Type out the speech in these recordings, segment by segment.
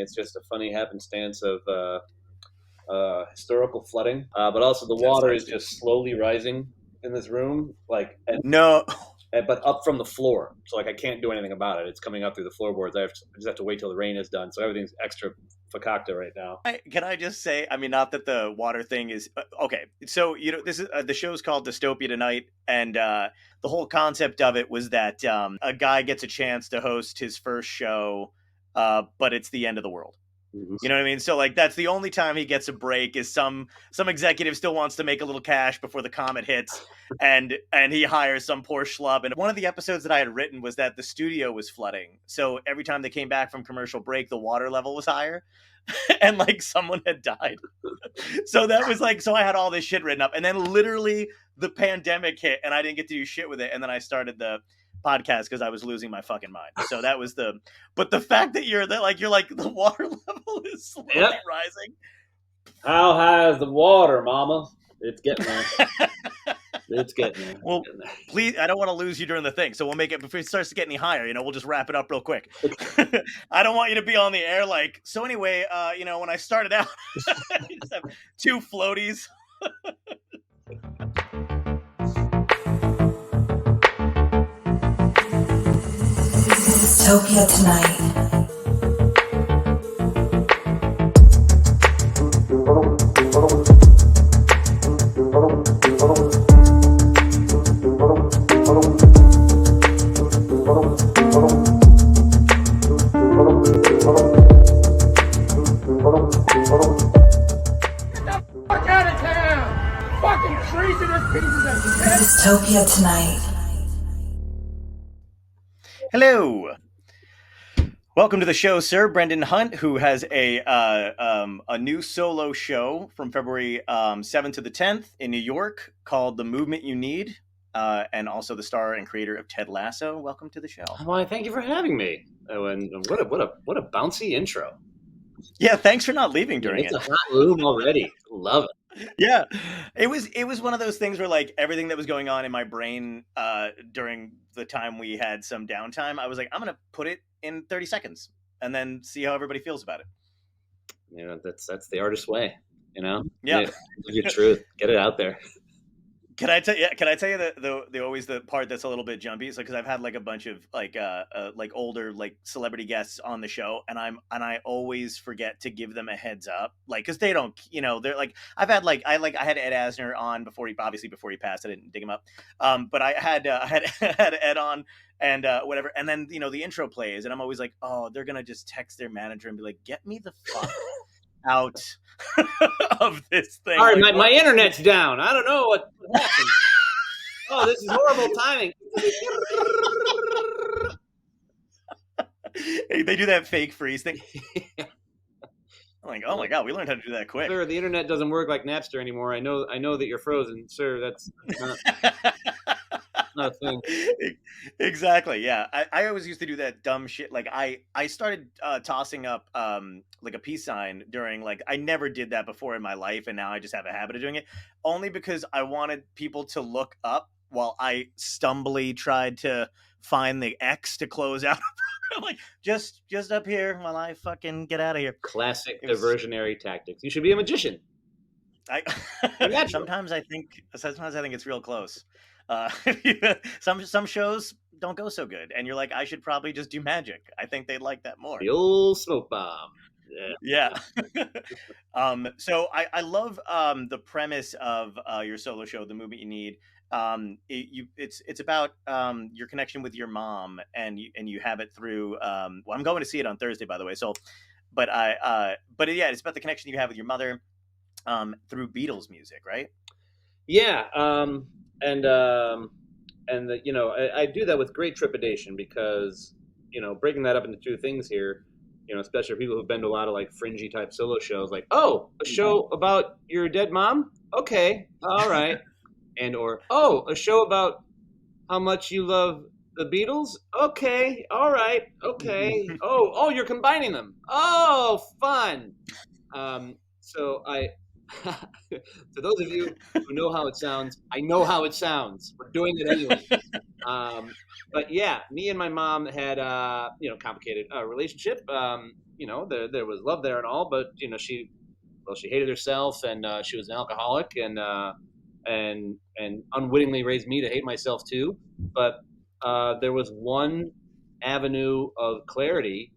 It's just a funny happenstance of historical flooding, but also the water is just slowly rising in this room, No. but up from the floor. So I can't do anything about it. It's coming up through the floorboards. I just have to wait till the rain is done. So everything's extra fakakta right now. Can I just say, I mean, not that the water thing is okay. So this is the show's called Dystopia tonight, and the whole concept of it was that a guy gets a chance to host his first show, but it's the end of the world. Mm-hmm. You know what I mean? So that's the only time he gets a break is some executive still wants to make a little cash before the comet hits, and he hires some poor schlub. And one of the episodes that I had written was that the studio was flooding, so every time they came back from commercial break, the water level was higher, and someone had died. So that was so I had all this shit written up, and then literally the pandemic hit, and I didn't get to do shit with it, and then I started the podcast because I was losing my fucking mind. So that was but the fact that you're the water level is slowly rising. How high is the water, mama? It's getting there. It's getting there. Well, please, I don't want to lose you during the thing, so we'll make it before it starts to get any higher. We'll just wrap it up real quick. I don't want you to be on the air so. Anyway, when I started out, I just have two floaties. Dystopia tonight. Dystopia tonight. Hello. Welcome to the show, Sir Brendan Hunt, who has a new solo show from February 7th to the 10th in New York called The Movement You Need, and also the star and creator of Ted Lasso. Welcome to the show. Well, thank you for having me. And what a bouncy intro. Yeah, thanks for not leaving during it. It's a hot room already. Love it. Yeah, it was one of those things where everything that was going on in my brain during the time we had some downtime, I was like, I'm gonna put it in 30 seconds and then see how everybody feels about it. That's the artist's way. Yeah, your truth, get it out there. Can I tell you the always the part that's a little bit jumpy? So because I've had a bunch of older celebrity guests on the show, and I always forget to give them a heads up, because they don't, they're I had Ed Asner on before he passed. I didn't dig him up, but I had Ed on and whatever, and then the intro plays, and I'm always like, oh, they're gonna just text their manager and be like, get me the fuck out of this thing. All right, my internet's down. I don't know what happened. Oh, this is horrible timing. They do that fake freeze thing. I'm like, oh my god, we learned how to do that quick. Sir, the internet doesn't work like Napster anymore. I know that you're frozen, sir. That's not a thing. Exactly. Yeah, I always used to do that dumb shit. I started tossing up a peace sign during I never did that before in my life, and now I just have a habit of doing it only because I wanted people to look up while I stumbly tried to find the X to close out. just up here while I fucking get out of here. Classic diversionary tactics. You should be a magician. Sometimes I think it's real close. Some shows don't go so good, and you're like, I should probably just do magic. I think they'd like that more. The old smoke bomb. Yeah. So I love the premise of your solo show, The Movement You Need. It's about your connection with your mom, and you have it through. Well, I'm going to see it on Thursday, by the way. So, but it's about the connection you have with your mother through Beatles music, right? Yeah. I do that with great trepidation because, breaking that up into two things here, especially for people who've been to a lot of fringy type solo shows, a show about your dead mom? Okay. All right. A show about how much you love the Beatles? Okay. All right. Okay. Oh, you're combining them. Oh, fun. So to those of you who know how it sounds, I know how it sounds. We're doing it anyway. But yeah, me and my mom had complicated relationship. there was love there and all, but she hated herself, and she was an alcoholic, and unwittingly raised me to hate myself too. But there was one avenue of clarity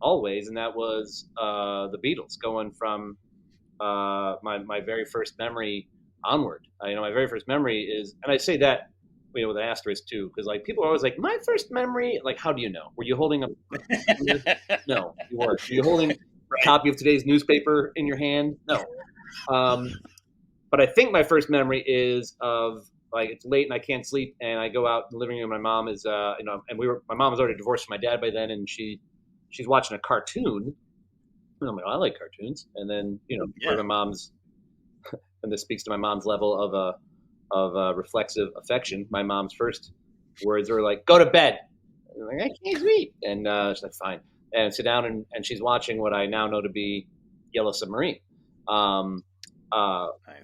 always, and that was the Beatles, going from my very first memory onward. My very first memory is, and I say that with an asterisk too, because like people are always like, my first memory, like, how do you know? Were you holding a? No, you weren't. Were you holding a copy of today's newspaper in your hand? No. But I think my first memory is of, like, it's late and I can't sleep, and I go out in the living room. My mom is, and my mom was already divorced from my dad by then, and she's watching a cartoon. And I'm like, I like cartoons. And then, my mom's, and this speaks to my mom's level of reflexive affection. My mom's first words were like, "Go to bed." And I'm like, I can't sleep. And she's like, fine. And sit down, and she's watching what I now know to be Yellow Submarine. Nice.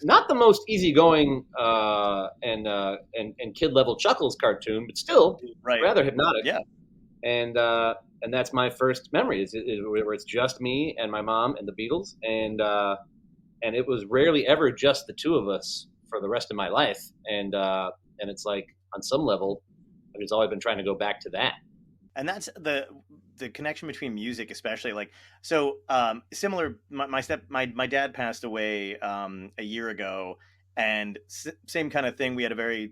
Not the most easygoing and kid level chuckles cartoon, but still rather hypnotic. Yeah. And that's my first memory is where it's just me and my mom and the Beatles, and it was rarely ever just the two of us for the rest of my life. And it's like, on some level, I've just always been trying to go back to that. And that's the connection between music, especially, like, so similar. My dad passed away a year ago, and same kind of thing. We had a very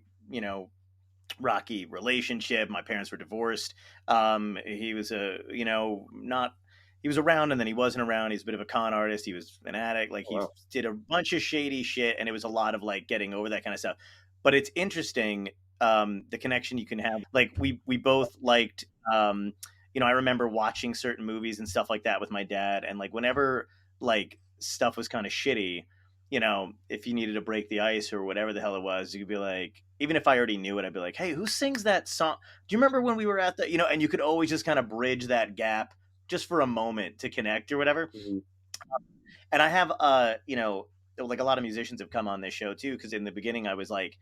rocky relationship. My parents were divorced. He was he was around, and then he wasn't around. He's a bit of a con artist. He was an addict. Like, he did a bunch of shady shit, and it was a lot of like getting over that kind of stuff. But it's interesting, the connection you can have. Like, we both liked, I remember watching certain movies and stuff like that with my dad, and like whenever like stuff was kind of shitty, if you needed to break the ice or whatever the hell it was, you could be like, even if I already knew it, I'd be like, hey, who sings that song? Do you remember when we were at the, and you could always just kind of bridge that gap just for a moment to connect or whatever. Mm-hmm. And I have, like a lot of musicians have come on this show too, because in the beginning I was like,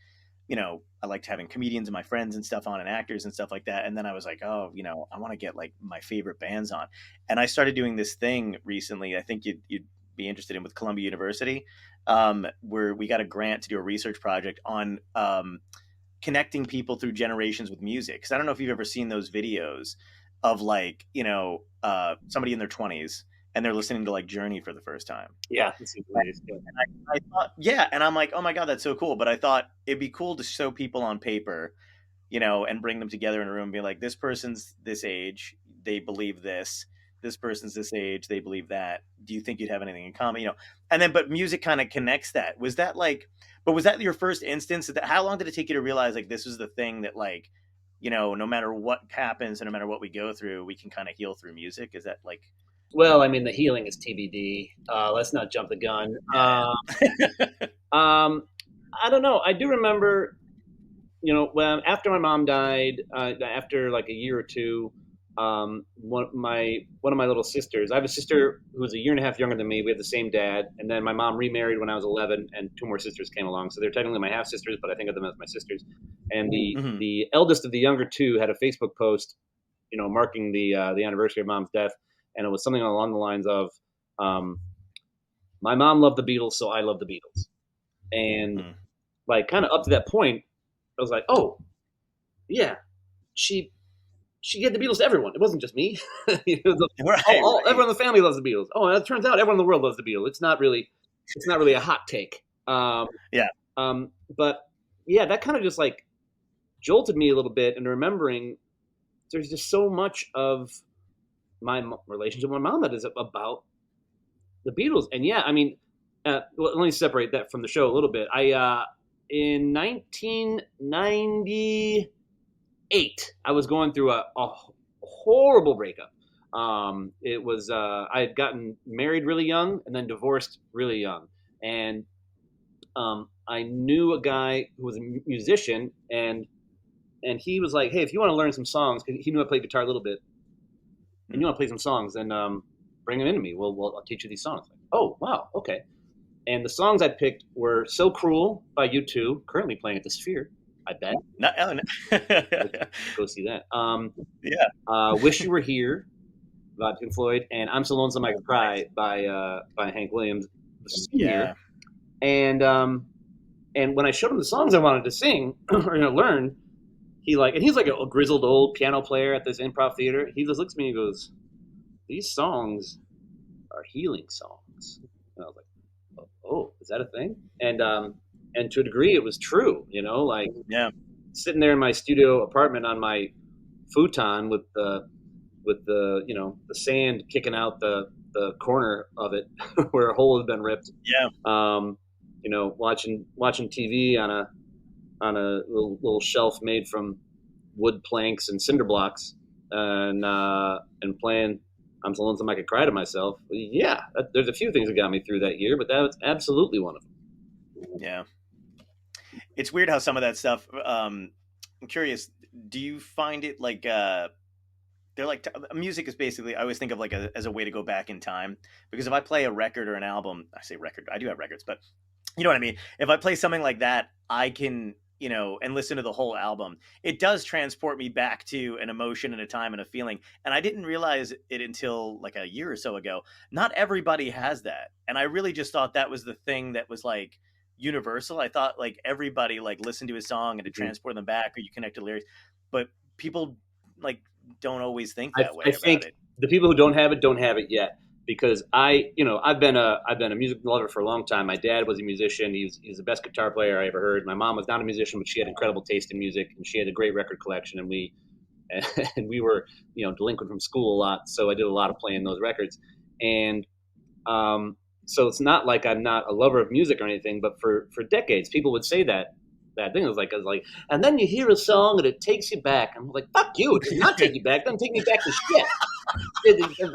I liked having comedians and my friends and stuff on, and actors and stuff like that. And then I was like, oh, I want to get like my favorite bands on. And I started doing this thing recently. I think you'd be interested in, with Columbia University, where we got a grant to do a research project on connecting people through generations with music. Because I don't know if you've ever seen those videos of like, somebody in their 20s and they're listening to like Journey for the first time. Yeah. And I thought, and I'm like, oh my God, that's so cool. But I thought it'd be cool to show people on paper, and bring them together in a room and be like, this person's this age, they believe this. This person's this age, they believe that. Do you think you'd have anything in common? And then, but music kind of connects that. Was that your first instance? How long did it take you to realize like this is the thing that like, no matter what happens and no matter what we go through, we can kind of heal through music? Is that like? Well, I mean, the healing is TBD. Let's not jump the gun. I don't know. I do remember, when after my mom died, after like a year or two, one of my little sisters. I have a sister who was a year and a half younger than me. We had the same dad, and then my mom remarried when I was 11, and two more sisters came along. So they're technically my half sisters, but I think of them as my sisters. And the eldest of the younger two had a Facebook post, marking the anniversary of mom's death, and it was something along the lines of, "My mom loved the Beatles, so I love the Beatles." And like, kind of up to that point, I was like, "Oh, yeah, she gave the Beatles to everyone. It wasn't just me. Everyone in the family loves the Beatles. Oh, and it turns out everyone in the world loves the Beatles. It's not really a hot take." But yeah, that kind of just like jolted me a little bit into remembering there's just so much of my relationship with my mom that is about the Beatles. And yeah, I mean, let me separate that from the show a little bit. In 1998, I was going through a horrible breakup. It was I had gotten married really young and then divorced really young, and I knew a guy who was a musician, and he was like, "Hey, if you want to learn some songs," because he knew I played guitar a little bit, and you want to play some songs, then bring them into me. I'll teach you these songs. Like, oh, wow, okay. And the songs I picked were "So Cruel" by U2, currently playing at the Sphere, I bet. No. Go see that. Yeah. "Wish You Were Here," by Pink Floyd, and I'm So Lonesome I Could Cry by Hank Williams the Yeah. senior. And when I showed him the songs I wanted to sing or learn, he's like a grizzled old piano player at this improv theater. He just looks at me and goes, "These songs are healing songs." And I was like, "Oh, is that a thing?" And to a degree, it was true. Like Yeah. sitting there in my studio apartment on my futon with the the sand kicking out the corner of it where a hole had been ripped. Yeah. Watching TV on a little shelf made from wood planks and cinder blocks, and playing "I'm So Lonesome I Could Cry" to myself. Yeah, there's a few things that got me through that year, but that was absolutely one of them. Yeah. It's weird how some of that stuff. I'm curious. Do you find it like they're like music is basically, I always think of like as a way to go back in time, because if I play a record or an album, I say record, I do have records, but you know what I mean? If I play something like that, I can, and listen to the whole album. It does transport me back to an emotion and a time and a feeling. And I didn't realize it until like a year or so ago. Not everybody has that. And I really just thought that was the thing that was like universal. I thought like everybody like listened to a song and it transported them back, or you connect to lyrics. But people like don't always think that way I about think it. the people who don't have it yet, because I've been a music lover for a long time. My dad was a musician. He's the best guitar player I ever heard. My mom was not a musician, but she had incredible taste in music, and she had a great record collection. And we were delinquent from school a lot, so I did a lot of playing those records. And so it's not like I'm not a lover of music or anything, but for decades, people would say that thing. It was like, and then you hear a song and it takes you back. I'm like, fuck you! It does not take you back. It doesn't take me back to shit.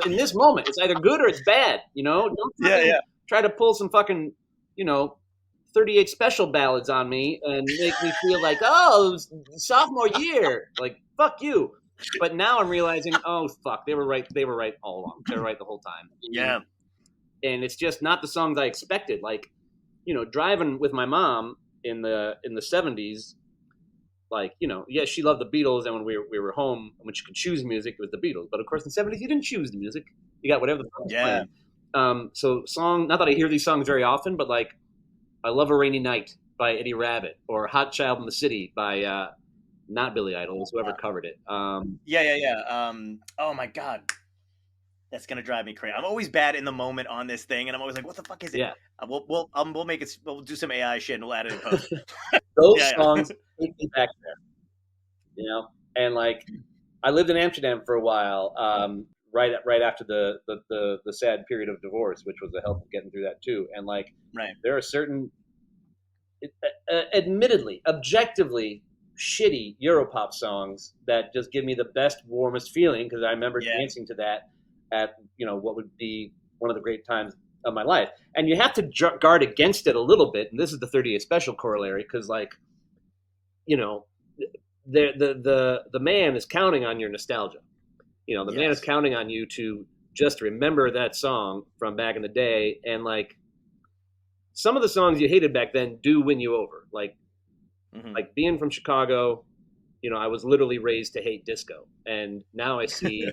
In this moment, it's either good or it's bad. Don't try to pull some fucking 38 special ballads on me and make me feel like, oh, it was sophomore year. Like, fuck you. But now I'm realizing, oh fuck, they were right. They were right all along. They were right the whole time. Yeah. And it's just not the songs I expected. Like, driving with my mom in the 70s, like, yes, she loved the Beatles, and when we were home, when she could choose music, it was the Beatles. But of course, in the 70s, you didn't choose the music; you got whatever the fuck was playing. So song, not that I hear these songs very often, but like, I Love a Rainy Night by Eddie Rabbitt, or Hot Child in the City by not Billy Idol, it was whoever covered it. Oh my god, that's gonna drive me crazy. I'm always bad in the moment on this thing, and I'm always like, "What the fuck is it?" Yeah. We'll make it. We'll do some AI shit and we'll add it in post. Those songs take me back there, And like, I lived in Amsterdam for a while, right after the sad period of divorce, which was a help of getting through that too. And like, there are certain, admittedly, objectively shitty Europop songs that just give me the best, warmest feeling, because I remember dancing to that at what would be one of the great times of my life. And you have to guard against it a little bit, and this is the 38 Special corollary, because like, the man is counting on your nostalgia. The man is counting on you to just remember that song from back in the day. And like, some of the songs you hated back then do win you over. Like, like being from Chicago, I was literally raised to hate disco, and now I see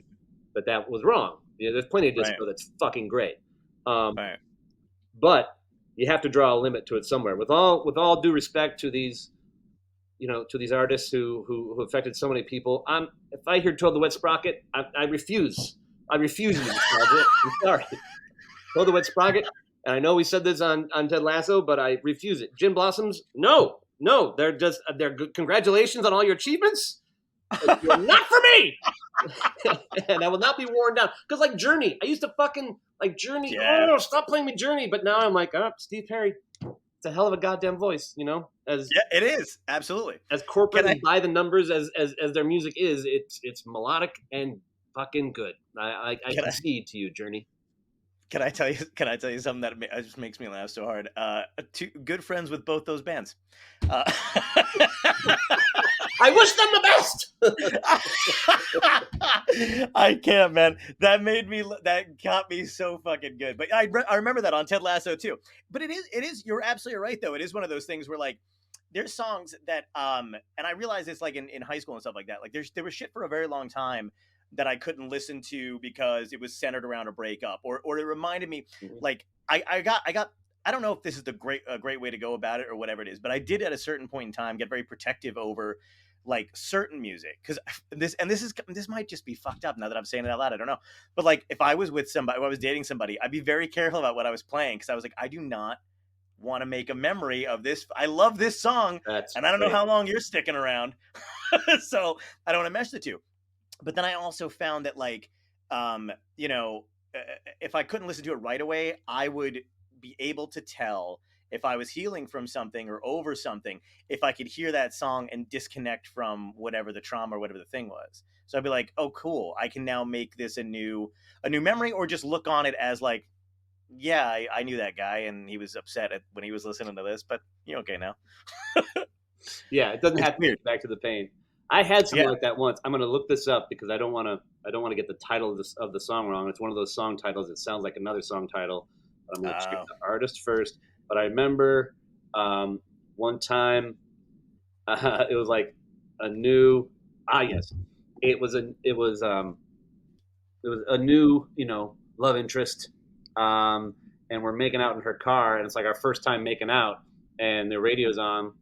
that was wrong. There's plenty of disco that's fucking great. But you have to draw a limit to it somewhere. With all due respect to these, to these artists who affected so many people, if I hear Toad the Wet Sprocket, I refuse. I refuse to nostalgia. I'm sorry. Toad the Wet Sprocket, and I know we said this on Ted Lasso, but I refuse it. Gin Blossoms, no, they're good. Congratulations on all your achievements. You're not for me. And I will not be worn down. Because like Journey, I used to fucking like Journey. Yeah. Oh, stop playing me Journey. But now I'm like, Steve Perry. It's a hell of a goddamn voice, it is, absolutely. As corporate and by the numbers as their music is, it's melodic and fucking good. I concede to you, Journey. Can I tell you something that just makes me laugh so hard? Two good friends with both those bands. I wish them the best. I can't, man. That got me so fucking good. But I remember that on Ted Lasso too. But it is. You're absolutely right though. It is one of those things where like, there's songs that and I realize it's like in high school and stuff like that. Like there was shit for a very long time that I couldn't listen to because it was centered around a breakup, or it reminded me, Mhm. like I got I don't know if this is a great way to go about it or whatever it is, but I did at a certain point in time get very protective over like certain music, because this might just be fucked up now that I'm saying it out loud. I don't know, but like if I was with somebody, if I was dating somebody, I'd be very careful about what I was playing, because I was like, I do not want to make a memory of this. I love this song, That's and I don't know great. how long you're sticking around, so I don't want to mesh the two. But then I also found that like, you know, if I couldn't listen to it right away, I would be able to tell if I was healing from something or over something, if I could hear that song and disconnect from whatever the trauma or whatever the thing was. So I'd be like, oh cool, I can now make this a new memory, or just look on it as like, yeah, I knew that guy and he was upset when he was listening to this, but you're okay now. Yeah, it doesn't It's have to weird. take you back to the pain. I had Yeah. something like that once. I'm going to look this up because I don't want to get the title of the song wrong. It's one of those song titles that sounds like another song title. But I'm going to check Oh. the artist first. But I remember one time it was like a new yes, it was a new love interest, and we're making out in her car, and it's like our first time making out, and the radio's on,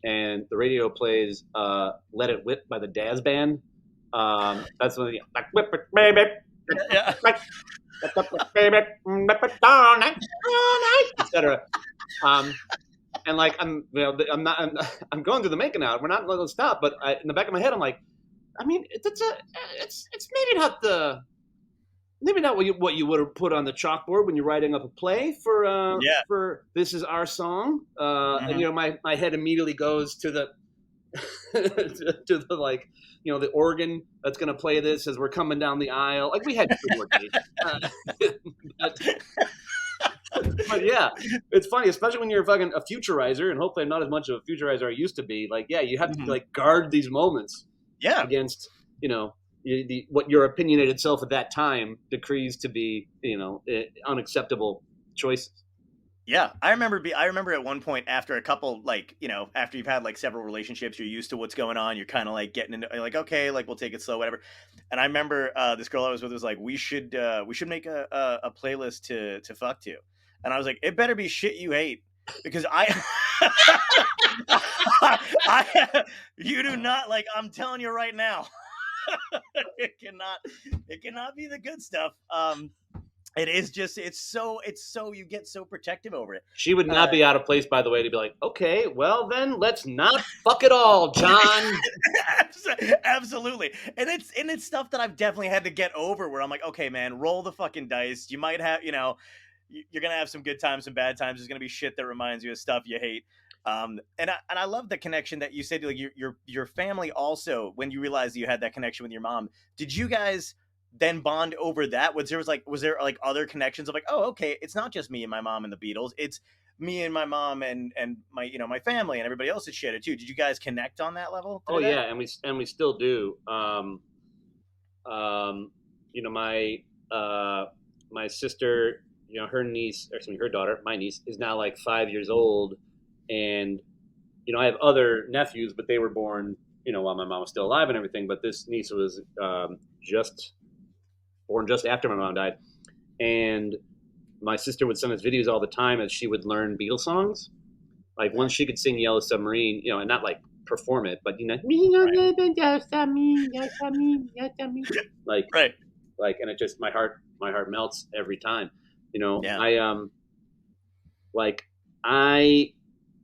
and the radio plays "Let It Whip" by the Daz Band. That's when like whip it, baby, Yeah. baby, whip it all night, etc. And like I'm going through the making out. We're not going to stop, but in the back of my head, I'm like, I mean, it's maybe not what you would have put on the chalkboard when you're writing up a play Yeah. for "This Is Our Song." And Mhm. my head immediately goes to the to the like the organ that's going to play this as we're coming down the aisle. Like we had two more dates, but, but yeah, it's funny, especially when you're fucking a futurizer, and hopefully I'm not as much of a futurizer I used to be. Like, yeah, you have to Mhm. like guard these moments Yeah. against what your opinionated self at that time decrees to be unacceptable choices. Yeah, I remember at one point, after a couple, like, after you've had like several relationships, you're used to what's going on. You're kind of like getting into, like, okay, like we'll take it slow, whatever. And I remember this girl I was with was like, we should make a playlist to fuck to. And I was like, it better be shit you hate, because you do not, like, I'm telling you right now, it cannot be the good stuff. It is just, it's so you get so protective over it. She would not Uh, be out of place, by the way, to be like, okay, well then let's not fuck it all, John. Absolutely. And it's stuff that I've definitely had to get over, where I'm like, okay, man, roll the fucking dice. You might have, you're gonna have some good times, some bad times. There's gonna be shit that reminds you of stuff you hate. And I love the connection that you said, like your family also, when you realized you had that connection with your mom. Did you guys then bond over that? Was there like other connections of like, oh, okay, it's not just me and my mom and the Beatles. It's me and my mom and my my family and everybody else that shared it too. Did you guys connect on that level Oh through that? yeah, and we still do. My my sister, her niece, or excuse me, her daughter, my niece, is now like 5 years old, and I have other nephews, but they were born, while my mom was still alive and everything. But this niece was just born just after my mom died, and my sister would send us videos all the time as she would learn Beatles songs. Like once she could sing "Yellow Submarine," and not like perform it, but like Right. and it just my heart melts every time. Yeah. I like I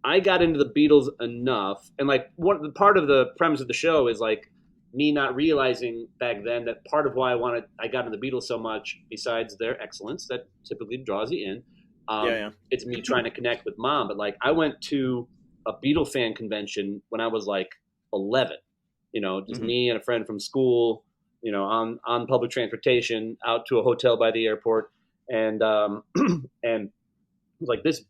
I got into the Beatles enough, and like one part of the premise of the show is like me not realizing back then that part of why I got into the Beatles so much, besides their excellence that typically draws you in, Yeah. it's me trying to connect with mom. But like I went to a Beatle fan convention when I was like 11, just Hmm. me and a friend from school, on public transportation out to a hotel by the airport, and and it was like this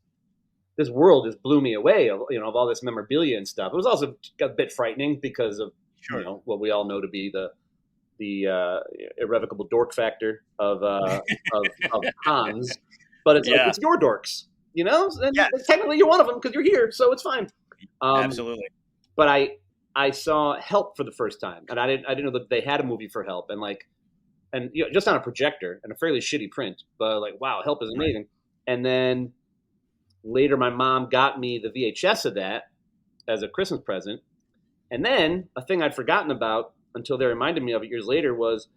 world just blew me away of all this memorabilia and stuff. It was also a bit frightening because of Sure. what we all know to be the irrevocable dork factor of cons. But it's like Yeah. it's your dorks, and Yes. technically you're one of them because you're here, so it's fine. Absolutely. But I saw Help for the first time, and I didn't know that they had a movie for Help, and like and just on a projector and a fairly shitty print, but like, wow, Help is amazing. And then later, my mom got me the VHS of that as a Christmas present. And then a thing I'd forgotten about until they reminded me of it years later was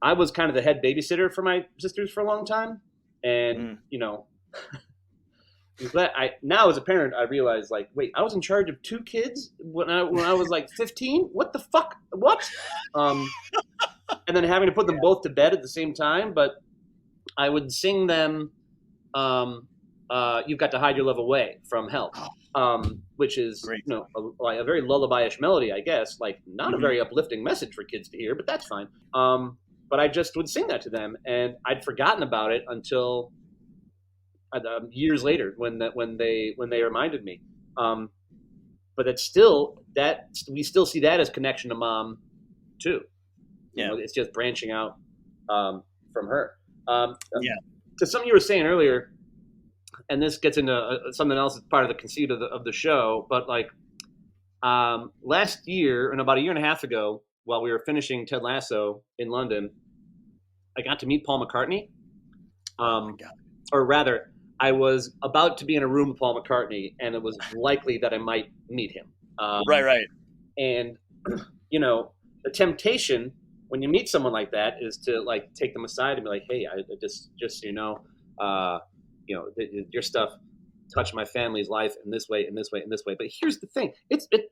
I was kind of the head babysitter for my sisters for a long time, and now as a parent I realized, like, wait, I was in charge of 2 kids when I was like 15. What the fuck? What? And then having to put them both to bed at the same time. But I would sing them "You've Got to Hide Your Love Away" from Help, which is a very lullaby-ish melody, I guess. Like, not a very uplifting message for kids to hear, but that's fine. But I just would sing that to them, and I'd forgotten about it until years later when they reminded me. But it's still that we still see that as connection to mom too. It's just branching out from her. To something you were saying earlier, and this gets into something else that's part of the conceit of the show, but like last year, and about a year and a half ago, while we were finishing Ted Lasso in London, I got to meet Paul McCartney. Or rather, I was about to be in a room with Paul McCartney, and it was likely that I might meet him. Right. And, the temptation when you meet someone like that is to like take them aside and be like, hey, I just so you know, your stuff touched my family's life in this way, in this way, in this way. But here's the thing: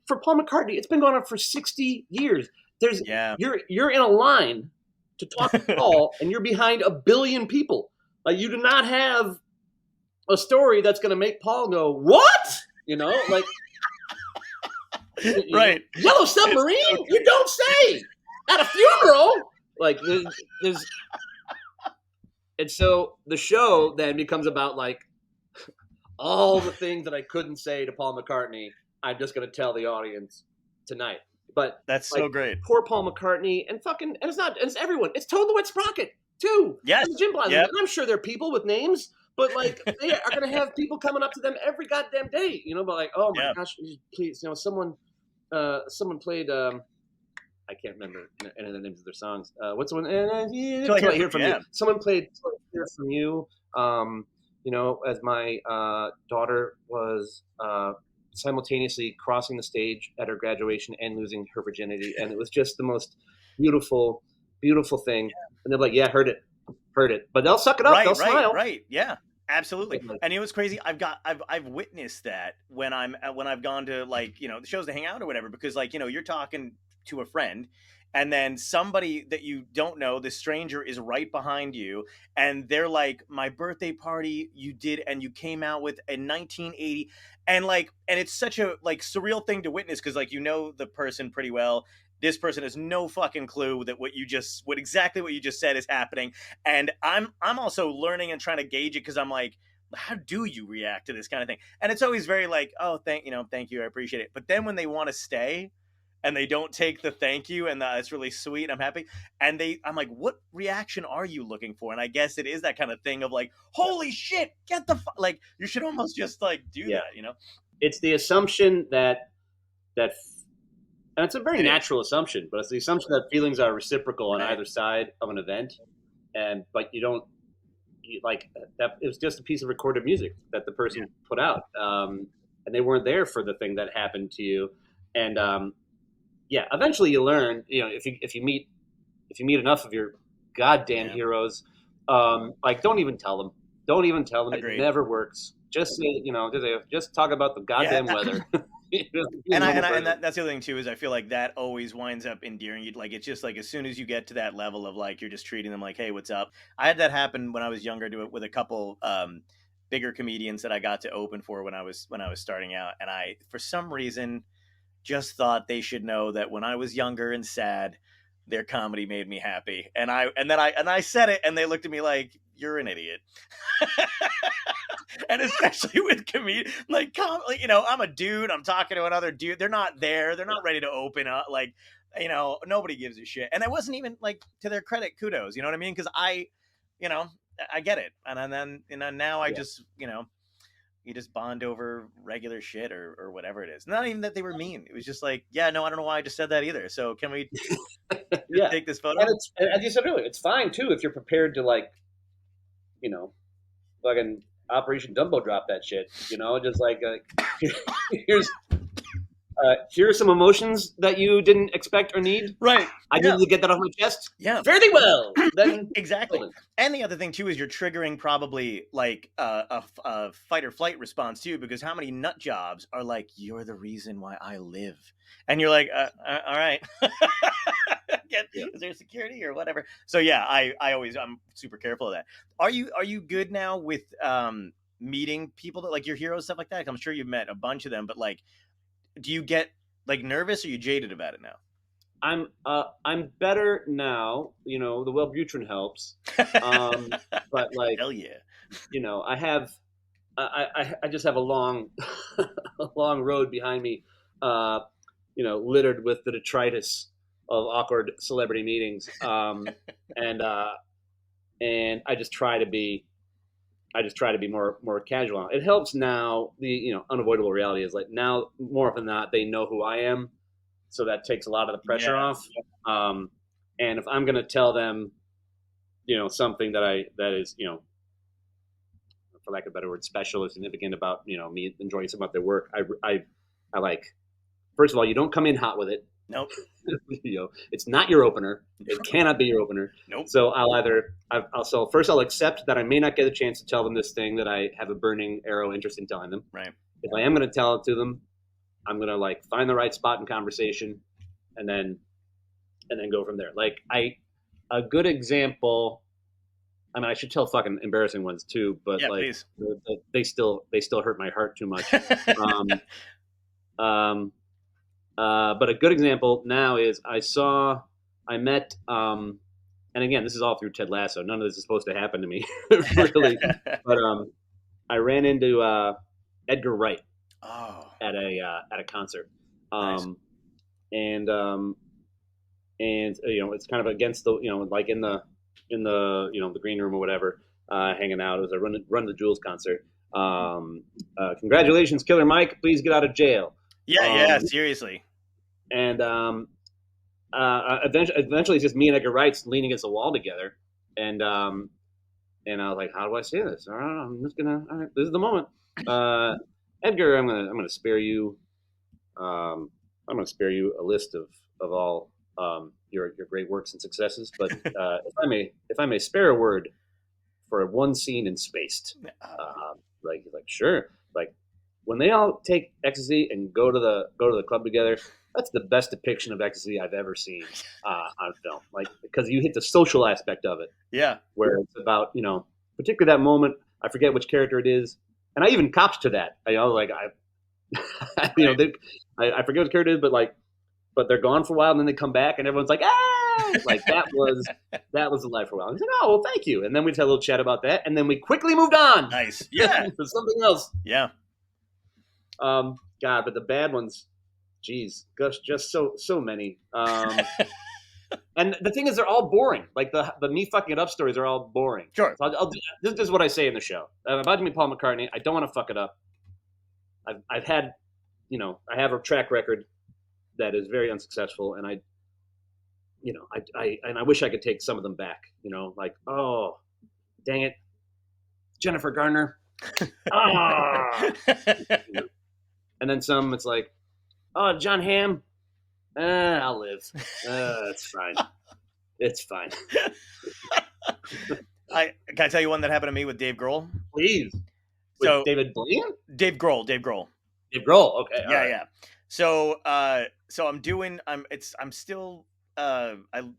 for Paul McCartney, it's been going on for 60 years. You're in a line to talk to Paul, and you're behind 1 billion people. Like, you do not have a story that's going to make Paul go, what? Like, right. Yellow Submarine? You don't say at a funeral. Like, there's and so the show then becomes about like all the things that I couldn't say to Paul McCartney. I'm just going to tell the audience tonight. But that's so great. Poor Paul McCartney and it's everyone. It's Toad the Wet Sprocket too. Yes. And Jim Blythe. Yep. And I'm sure they're people with names, but like they are going to have people coming up to them every goddamn day. But like, oh my gosh, please, someone played. I can't remember any of the names of their songs. What's the one? Till I hear from you. Someone played "Till I Hear From You." As my daughter was simultaneously crossing the stage at her graduation and losing her virginity, and it was just the most beautiful, beautiful thing. And they're like, "Yeah, heard it," but they'll suck it up. They'll smile. Right. Yeah. Absolutely. And it was crazy. I've witnessed that when I've gone to like, the shows to hang out or whatever, because like, you're talking to a friend and then somebody that you don't know, the stranger is right behind you. And they're like, my birthday party you did, and you came out with in 1980. And it's such a like surreal thing to witness. Cause like, the person pretty well. This person has no fucking clue that exactly what you just said is happening. And I'm also learning and trying to gauge it, because I'm like, how do you react to this kind of thing? And it's always very like, oh, thank you, I appreciate it. But then when they want to stay and they don't take the thank you, and it's really sweet, I'm happy. And I'm like, what reaction are you looking for? And I guess it is that kind of thing of like, holy shit, get the like, you should almost just like do that, It's the assumption that and it's a very natural assumption, but it's the assumption that feelings are reciprocal on either side of an event. But you don't like that. It was just a piece of recorded music that the person put out. And they weren't there for the thing that happened to you. And eventually you learn, if you meet enough of your goddamn heroes, like don't even tell them. Agreed. It never works. Just say, just talk about the goddamn weather. And that's the other thing too, is I feel like that always winds up endearing you. Like, it's just like, as soon as you get to that level of like, you're just treating them like, hey, what's up? I had that happen when I was younger, with a couple bigger comedians that I got to open for when I was starting out. And I, for some reason, just thought they should know that when I was younger and sad, their comedy made me happy. And I said it, and they looked at me like, you're an idiot. And especially with comedians, I'm a dude, I'm talking to another dude. They're not there. They're not ready to open up. Like, nobody gives a shit. And I wasn't even like, to their credit, kudos. You know what I mean? Cause I get it. And then, now I just, you just bond over regular shit or whatever it is. Not even that they were mean. It was just like, yeah, no, I don't know why I just said that either. So can we just Yeah, take this photo? and it's, as you said earlier, it's fine too if you're prepared to, like, you know, fucking Operation Dumbo drop that shit. You know, just like here's here's some emotions that you didn't expect or need. Right. I Yeah. needed to get that off my chest. Yeah. Fairly well. Then Exactly. And the other thing too is you're triggering probably like a fight or flight response too, because how many nut jobs are like, you're the reason why I live, and you're like, all right. Is there security or whatever? So yeah, I'm super careful of that. Are you good now with meeting people that like your heroes, stuff like that? I'm sure you've met a bunch of them, but like, do you get like nervous or you jaded about it now? I'm better now. You know, the Wellbutrin helps. But like, hell yeah, you know, I just have a long a long road behind me. You know, littered with the detritus of awkward celebrity meetings. And I just try to be more casual. It helps now. The unavoidable reality is like now more often than not they know who I am, so that takes a lot of the pressure off. And if I'm going to tell them, something that is, for lack of a better word, special or significant about me enjoying some of their work, I like. First of all, you don't come in hot with it. Nope. It's not your opener. It cannot be your opener. Nope. So I'll accept that I may not get a chance to tell them this thing that I have a burning arrow interest in telling them. Right. If I am going to tell it to them, I'm going to like find the right spot in conversation, and then go from there. Like a good example. I mean, I should tell fucking embarrassing ones too, but please. They still hurt my heart too much. But a good example now is I met, and again, this is all through Ted Lasso. None of this is supposed to happen to me, really. But I ran into Edgar Wright at a concert, Nice. and it's kind of against the like in the the green room or whatever, hanging out. It was a Run the Jewels concert. Congratulations, Killer Mike! Please get out of jail. Yeah, seriously. And eventually, it's just me and Edgar Wright leaning against the wall together. And I was like, "How do I say this? All right, I'm just gonna. All right, this is the moment. Edgar, I'm gonna spare you. I'm gonna spare you a list of all your great works and successes. But if I may spare a word for one scene in Spaced, like sure, like when they all take ecstasy and go to the club together, that's the best depiction of ecstasy I've ever seen on film. Like, because you hit the social aspect of it. Yeah. Where it's about, particularly that moment. I forget which character it is, and I even copped to that. I forget what character it is, but they're gone for a while, and then they come back, and everyone's like, ah, like that was the life for a while. I was like, oh, well, thank you. And then we had a little chat about that, and then we quickly moved on. Nice. Yeah. To something else. Yeah. God, but the bad ones, geez, gosh, just so many. And the thing is, they're all boring. Like the me fucking it up stories are all boring. Sure. So this is what I say in the show. I'm about to meet Paul McCartney. I don't want to fuck it up. I've had, I have a track record that is very unsuccessful, and I wish I could take some of them back. Like, oh, dang it, Jennifer Garner. And then some, it's like, oh, John Hamm. I'll live. It's fine. It's fine. Can I tell you one that happened to me with Dave Grohl? Please. With David Blaine? Dave Grohl. Dave Grohl. Okay. Yeah. So I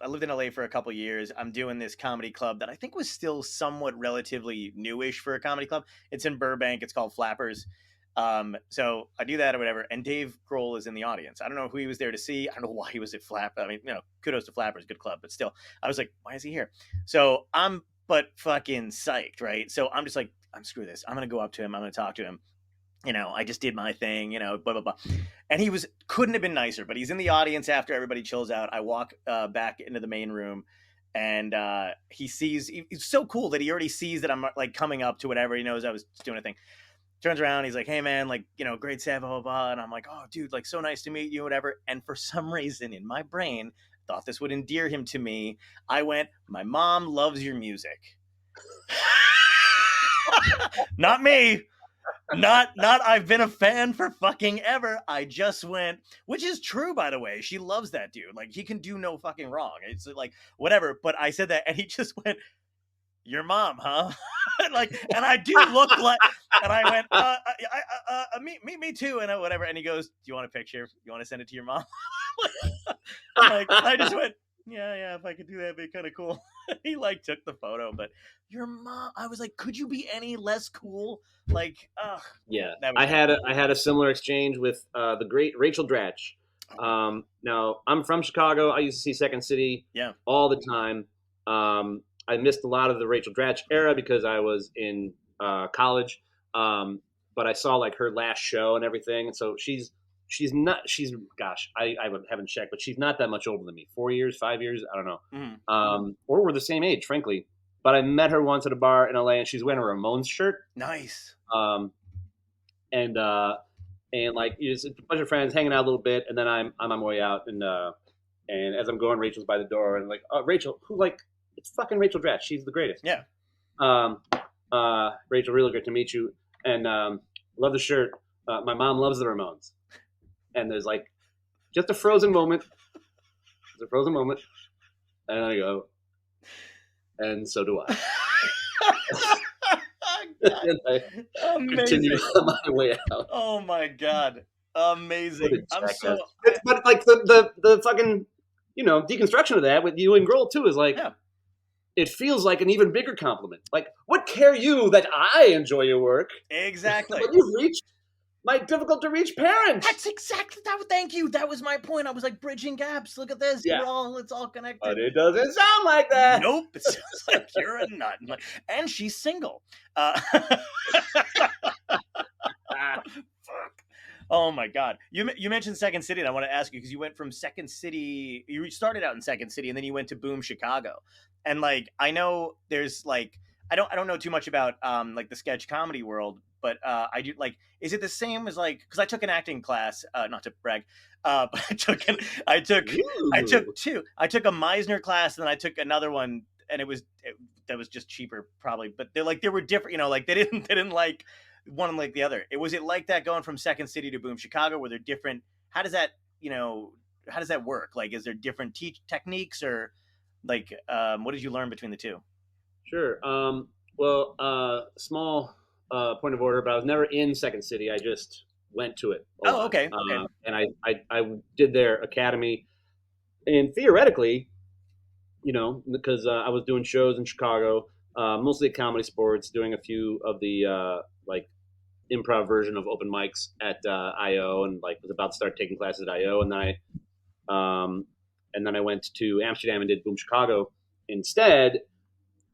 lived in LA for a couple years. I'm doing this comedy club that I think was still somewhat relatively newish for a comedy club. It's in Burbank. It's called Flappers. So I do that or whatever. And Dave Grohl is in the audience. I don't know who he was there to see. I don't know why he was at Flap. I mean, kudos to Flappers, good club, but still, I was like, why is he here? So I'm fucking psyched, right? So I'm just like, I'm screw this. I'm going to go up to him. I'm going to talk to him. I just did my thing, blah, blah, blah. And he couldn't have been nicer, but he's in the audience after everybody chills out. I walk back into the main room, and he sees, he's so cool that he already sees that I'm like coming up to whatever. He knows I was doing a thing. turns around, he's like, hey man, like, great set, blah, blah, blah. And I'm like, oh dude, like so nice to meet you, whatever. And for some reason in my brain, thought this would endear him to me. I went, my mom loves your music. Not me. Not I've been a fan for fucking ever. I just went, which is true, by the way. She loves that dude. Like, he can do no fucking wrong. It's like, whatever. But I said that, and he just went, your mom, huh? Like, and I do look like, and I went, me too, and whatever. And he goes, do you want a picture? You want to send it to your mom? I'm like, I just went, yeah, if I could do that, it'd be kind of cool. He like took the photo, but your mom, I was like, could you be any less cool? Like, yeah, I had a similar exchange with the great Rachel Dratch. Now I'm from Chicago. I used to see Second City all the time. I missed a lot of the Rachel Dratch era because I was in college. But I saw like her last show and everything, and so she's gosh, I haven't checked, but she's not that much older than me. 4 years, 5 years, I don't know. Mm-hmm. Or we're the same age, frankly. But I met her once at a bar in LA, and she's wearing a Ramones shirt. Nice. And like it's a bunch of friends hanging out a little bit, and then I'm on my way out, and as I'm going, Rachel's by the door, and like, oh, Rachel, who like, it's fucking Rachel Dratch. She's the greatest. Yeah. Rachel, really great to meet you, and love the shirt. My mom loves the Ramones. And there's like just a frozen moment. There's a frozen moment. And I go, and so do I. And I continue on my way out. Oh my God. Amazing. I'm so but like the fucking, deconstruction of that with you and Grohl too is like, it feels like an even bigger compliment. Like, what care you that I enjoy your work? Exactly. But you've reached my difficult to reach parents. That's exactly that. Thank you. That was my point. I was like, bridging gaps. Look at this. Yeah. It's all connected. But it doesn't sound like that. Nope. It sounds like you're a nut. And she's single. Fuck. Oh my God. You mentioned Second City, and I want to ask you, because you went from Second City, you started out in Second City, and then you went to Boom Chicago. And like, I know there's like, I don't know too much about like the sketch comedy world, but I do like, is it the same as like, because I took an acting class, not to brag, but I took two. I took a Meisner class, and then I took another one, and that was just cheaper probably, but they were different, like they didn't like one like the other. Was it like that going from Second City to Boom Chicago? Were there different, how does that work? Like, is there different techniques, or like, what did you learn between the two? Sure. Well, small point of order, but I was never in Second City. I just went to it. Okay. And I did their academy, and theoretically, because I was doing shows in Chicago, mostly at Comedy Sports, doing a few of the like improv version of open mics at IO, and like was about to start taking classes at IO, and then I went to Amsterdam and did Boom Chicago instead.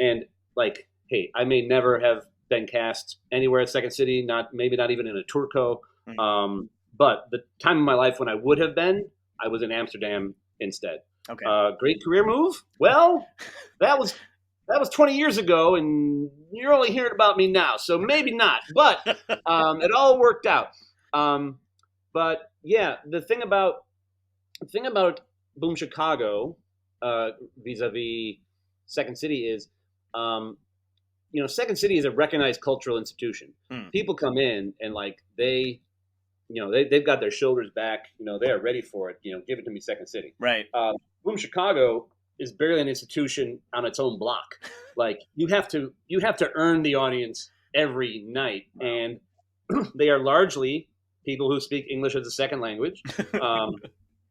And like, hey, I may never have been cast anywhere at Second City, maybe not even in a Turco. Mm-hmm. But the time of my life when I would have been, I was in Amsterdam instead. Okay. Great career move. Well, that was 20 years ago, and you're only hearing about me now, so maybe not. But it all worked out. But yeah, the thing about Boom Chicago, vis-a-vis Second City is, Second City is a recognized cultural institution. People come in and like they've got their shoulders back. They are ready for it. Give it to me, Second City. Right. Boom Chicago is barely an institution on its own block. Like you have to earn the audience every night, wow. And they are largely people who speak English as a second language.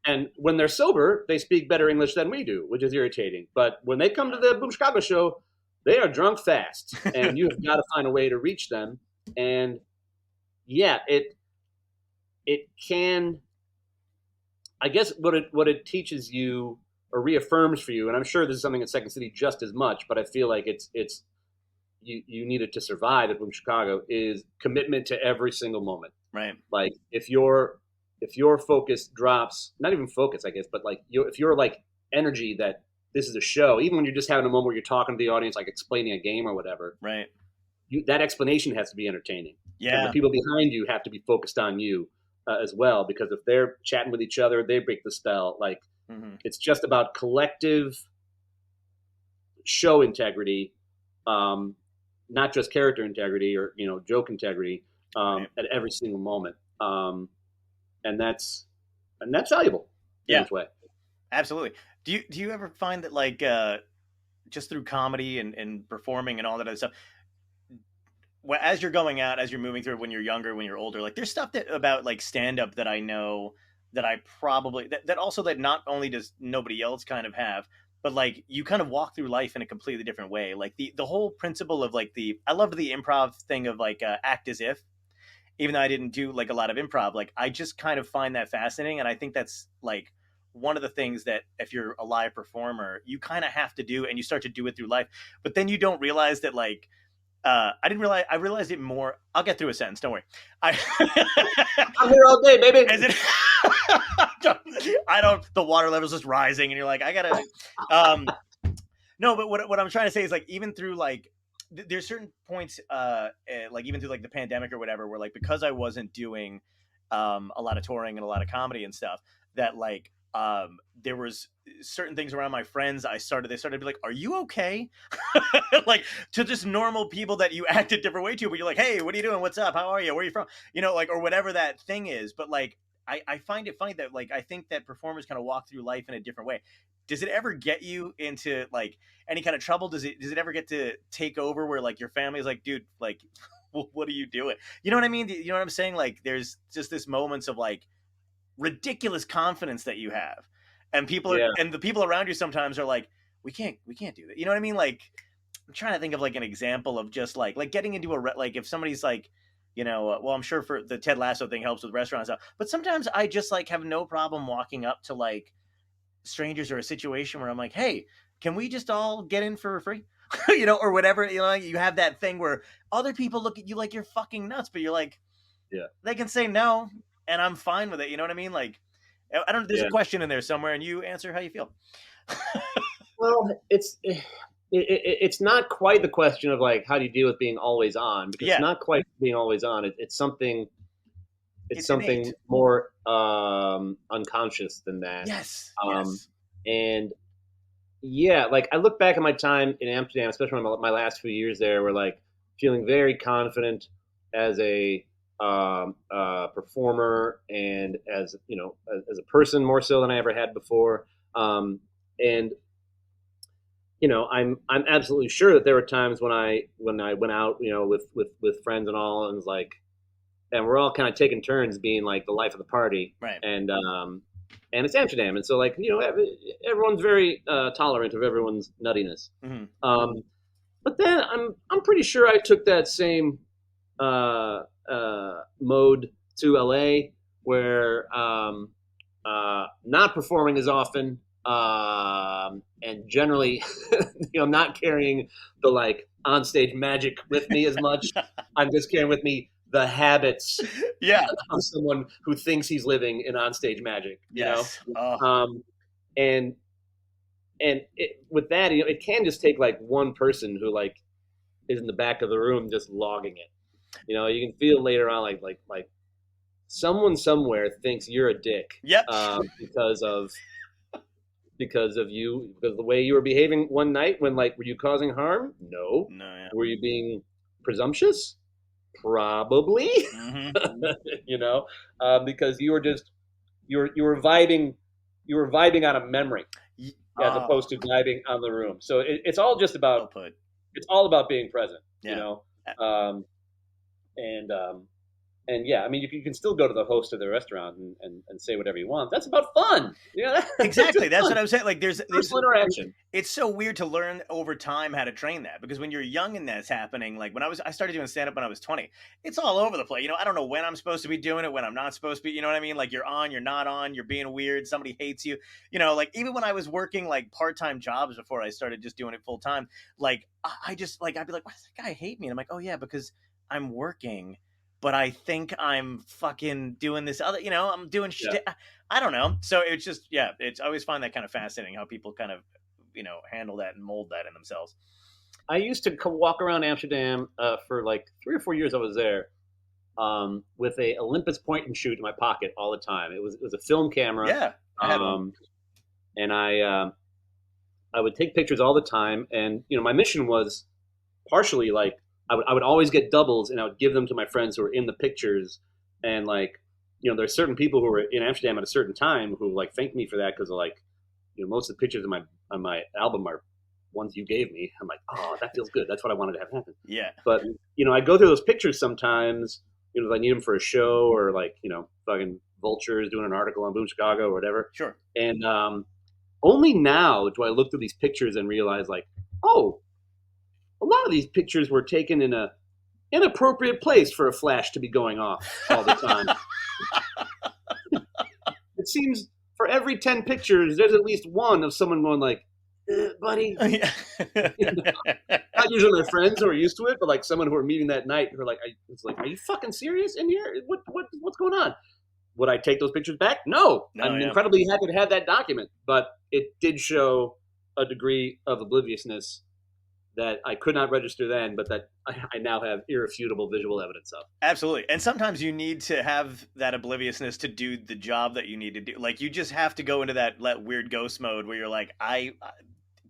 And when they're sober, they speak better English than we do, which is irritating. But when they come to the Boom Chicago show, they are drunk fast, and you have got to find a way to reach them. And yeah, it can. I guess what it teaches you or reaffirms for you, and I'm sure this is something at Second City just as much, but I feel like it's you need it to survive at Boom Chicago, is commitment to every single moment. Right. Like if your focus drops, not even focus, I guess, but like if you're like energy that this is a show, even when you're just having a moment where you're talking to the audience, like explaining a game or whatever, right? That explanation has to be entertaining. and the Yeah. people behind you have to be focused on you as well, because if they're chatting with each other, they break the spell. Like it's just about collective show integrity, not just character integrity or joke integrity Right. at every single moment, and that's valuable in Yeah, its way. absolutely. Do you ever find that like just through comedy and performing and all that other stuff, as you're going out, as you're moving through it, when you're younger, when you're older, like there's stuff that about like stand up that I know that I probably that also that not only does nobody else kind of have, but like you kind of walk through life in a completely different way. Like the whole principle of like I loved the improv thing of like act as if, even though I didn't do like a lot of improv, like I just kind of find that fascinating. And I think that's like one of the things that if you're a live performer, you kind of have to do, and you start to do it through life. But then you don't realize that like, I realized it more. I'll get through a sentence. Don't worry. I, I'm here all day, baby. Is it, I don't, the water level's just rising and you're like, I gotta, no, but what I'm trying to say is like, even through like, there's certain points, like even through like the pandemic or whatever, where like because I wasn't doing a lot of touring and a lot of comedy and stuff, that like there was certain things around my friends. They started to be like, "Are you okay?" Like to just normal people that you act a different way to, but you're like, "Hey, what are you doing? What's up? How are you? Where are you from?" Like or whatever that thing is. But like I find it funny that like I think that performers kind of walk through life in a different way. Does it ever get you into like any kind of trouble? Does it ever get to take over where like your family is like, dude, like, what are you doing? You know what I mean? You know what I'm saying? Like, there's just this moments of like ridiculous confidence that you have, and and the people around you sometimes are like, we can't do that. You know what I mean? Like, I'm trying to think of like an example of just like getting into like if somebody's like, well, I'm sure for the Ted Lasso thing helps with restaurants, but sometimes I just like have no problem walking up to like strangers or a situation where I'm like, hey, can we just all get in for free? Or whatever. You have that thing where other people look at you like you're fucking nuts, but you're like, they can say no, and I'm fine with it. You know what I mean? Like, I don't know. There's a question in there somewhere, and you answer how you feel. Well, it's not quite the question of like how do you deal with being always on, because it's not quite being always on. It's something. It's something innate. More unconscious than that. Yes. And like I look back at my time in Amsterdam, especially my last few years there, were like feeling very confident as a performer and as as a person, more so than I ever had before. And I'm absolutely sure that there were times when I went out, with friends and all, and was like, and we're all kind of taking turns being like the life of the party, right? And it's Amsterdam, and so like everyone's very tolerant of everyone's nuttiness. Mm-hmm. But then I'm pretty sure I took that same mode to LA, where not performing as often, and generally, not carrying the like onstage magic with me as much. I'm just carrying with me the habits of someone who thinks he's living in onstage magic, and with that, it can just take like one person who like is in the back of the room just logging it. You can feel later on like someone somewhere thinks you're a dick, because of you, because of the way you were behaving one night when like, were you causing harm? No. Were you being presumptuous? Probably. Mm-hmm. Because you were vibing on a memory as opposed to vibing on the room. So it's all just about it's all about being present. And yeah, I mean, you can still go to the host of the restaurant and say whatever you want. That's about fun. Exactly. That's what I was saying. Like, there's interaction. It's so weird to learn over time how to train that, because when you're young and that's happening, like when I started doing stand up when I was 20, it's all over the place. I don't know when I'm supposed to be doing it, when I'm not supposed to be. You know what I mean? Like, you're on, you're not on, you're being weird. Somebody hates you. Like even when I was working like part-time jobs before I started just doing it full time, like I just like, I'd be like, why does that guy hate me? And I'm like, oh yeah, because I'm working, but I think I'm fucking doing this other, I'm doing shit. I don't know. So it's just, I always find that kind of fascinating how people kind of, handle that and mold that in themselves. I used to walk around Amsterdam for like 3 or 4 years I was there, with a Olympus point and shoot in my pocket all the time. It was a film camera, Yeah, I had one. and I would take pictures all the time. And my mission was partially like I would always get doubles, and I would give them to my friends who were in the pictures. And like there's certain people who were in Amsterdam at a certain time who like thanked me for that because like most of the pictures on my album are ones you gave me. I'm like, oh, that feels good. That's what I wanted to have happen. Yeah. But I go through those pictures sometimes. If I need them for a show or like fucking Vulture's doing an article on Boom Chicago or whatever. Sure. And only now do I look through these pictures and realize like, oh, a lot of these pictures were taken in a inappropriate place for a flash to be going off all the time. It seems for every 10 pictures, there's at least one of someone going like, buddy. Not usually my friends who are used to it, but like someone who are meeting that night who are like, are you fucking serious in here? What's going on? Would I take those pictures back? No. I'm incredibly happy to have that document, but it did show a degree of obliviousness that I could not register then, but that I now have irrefutable visual evidence of. Absolutely. And sometimes you need to have that obliviousness to do the job that you need to do. Like you just have to go into that weird ghost mode where you're like, I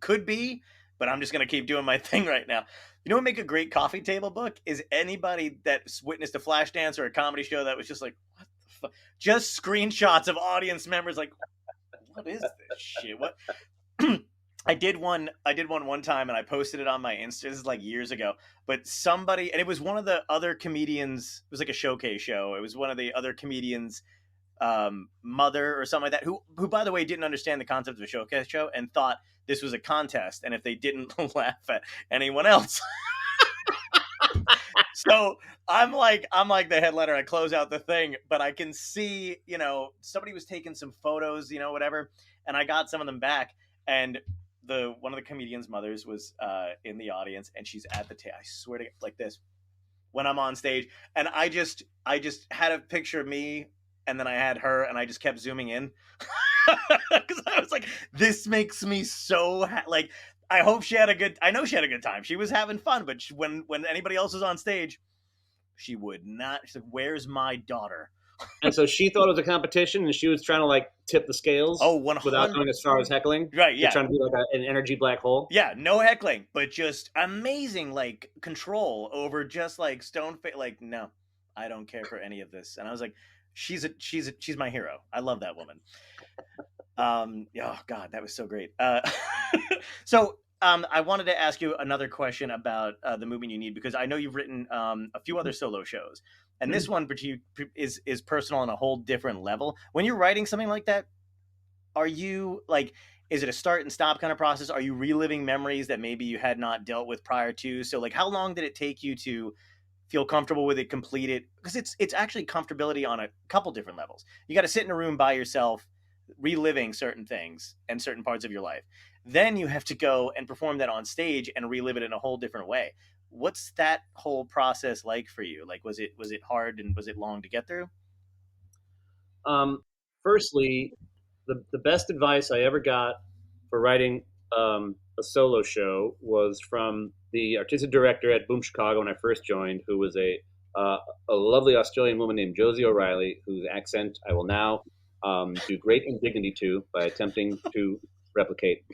could be, but I'm just going to keep doing my thing right now. You know what would make a great coffee table book is anybody that's witnessed a flash dance or a comedy show that was just like, what the fuck? Just screenshots of audience members like, what is this shit? What? I did one time and I posted it on my Insta. This is like years ago, but somebody, and it was one of the other comedians. It was like a showcase show. It was one of the other comedians' mother or something like that, who by the way didn't understand the concept of a showcase show and thought this was a contest, and if they didn't laugh at anyone else. So I'm like the headliner. I close out the thing, but I can see, somebody was taking some photos, whatever, and I got some of them back, and one of the comedian's mothers was in the audience, and she's at the table. I swear to God, like this when I'm on stage, and I just had a picture of me, and then I had her, and I just kept zooming in because I was like, this makes me so like. I hope she had a good. I know she had a good time. She was having fun, but when anybody else was on stage, she would not. She's like, "Where's my daughter?" And so she thought it was a competition, and she was trying to like tip the scales. Oh, 100 without going as far as heckling. Right? Yeah. Trying to be like an energy black hole. Yeah, no heckling, but just amazing like control over just like stone face. Like, no, I don't care for any of this. And I was like, she's my hero. I love that woman. Oh God, that was so great. So I wanted to ask you another question about the movement you need, because I know you've written a few other solo shows, and this one is personal on a whole different level. When you're writing something like that, are you like, is it a start and stop kind of process? Are you reliving memories that maybe you had not dealt with prior to? So like, how long did it take you to feel comfortable with it, complete it? Because it's actually comfortability on a couple different levels. You got to sit in a room by yourself, reliving certain things and certain parts of your life. Then you have to go and perform that on stage and relive it in a whole different way. What's that whole process like for you? Like, was it hard and was it long to get through? Firstly, the best advice I ever got for writing a solo show was from the artistic director at Boom Chicago when I first joined, who was a lovely Australian woman named Josie O'Reilly, whose accent I will now do great indignity to by attempting to replicate.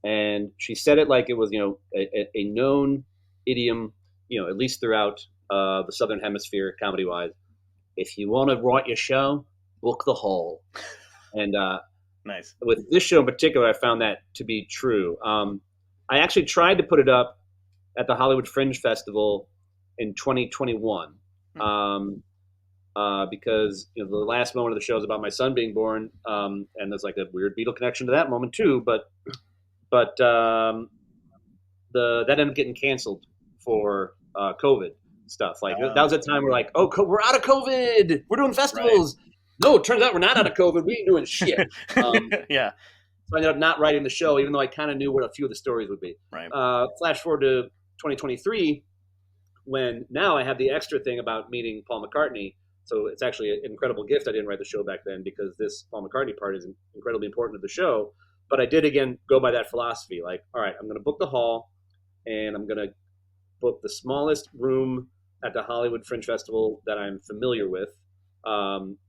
And she said it like it was, a known idiom, at least throughout the Southern Hemisphere, comedy-wise. If you want to write your show, book the hall. And nice. With this show in particular, I found that to be true. I actually tried to put it up at the Hollywood Fringe Festival in 2021. Because the last moment of the show is about my son being born, and there's like a weird Beatle connection to that moment too. But that ended up getting canceled for COVID stuff. Like that was a time where like, oh, we're out of COVID, we're doing festivals. Right. No, it turns out we're not out of COVID. We ain't doing shit. Yeah. So I ended up not writing the show, even though I kind of knew what a few of the stories would be. Right. Flash forward to 2023, when now I have the extra thing about meeting Paul McCartney. So it's actually an incredible gift I didn't write the show back then, because this Paul McCartney part is incredibly important to the show. But I did, again, go by that philosophy. Like, all right, I'm going to book the hall, and I'm going to book the smallest room at the Hollywood Fringe Festival that I'm familiar with.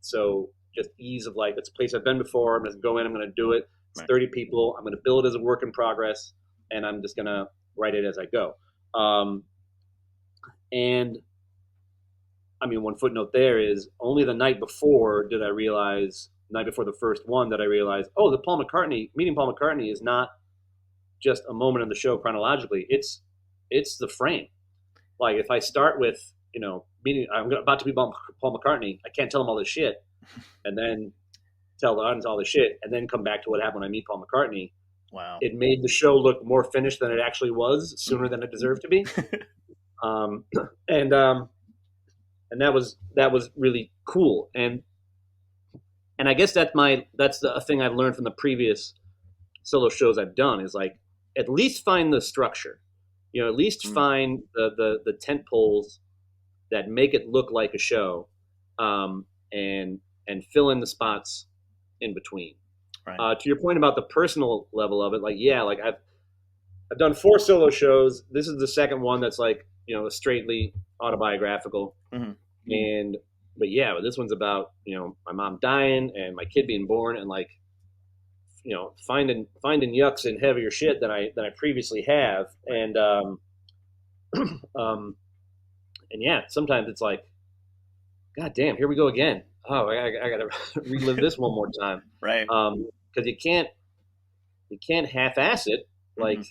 So just ease of like, it's a place I've been before. I'm going to go in, I'm going to do it. It's Right. 30 people. I'm going to bill it as a work in progress, and I'm just going to write it as I go. And I mean, one footnote there is only the night before did I realize, night before the first one, that I realized, oh, meeting Paul McCartney is not just a moment in the show chronologically. It's the frame. Like if I start with, meeting, about to be Paul McCartney, I can't tell him all this shit, and then tell the audience all this shit, and then come back to what happened when I meet Paul McCartney. Wow. It made the show look more finished than it actually was, sooner than it deserved to be. And that was really cool. And I guess that's a thing I've learned from the previous solo shows I've done is like, at least find the structure, at least find the tent poles that make it look like a show, and fill in the spots in between. Right. To your point about the personal level of it, like, yeah, like I've done 4 solo shows. This is the second one that's like, straightly autobiographical. Mm-hmm. But this one's about, my mom dying and my kid being born, and like, finding yucks and heavier shit than I previously have. And sometimes it's like, God damn, here we go again. Oh, I gotta relive this one more time. Right. Because you can't half-ass it. Like,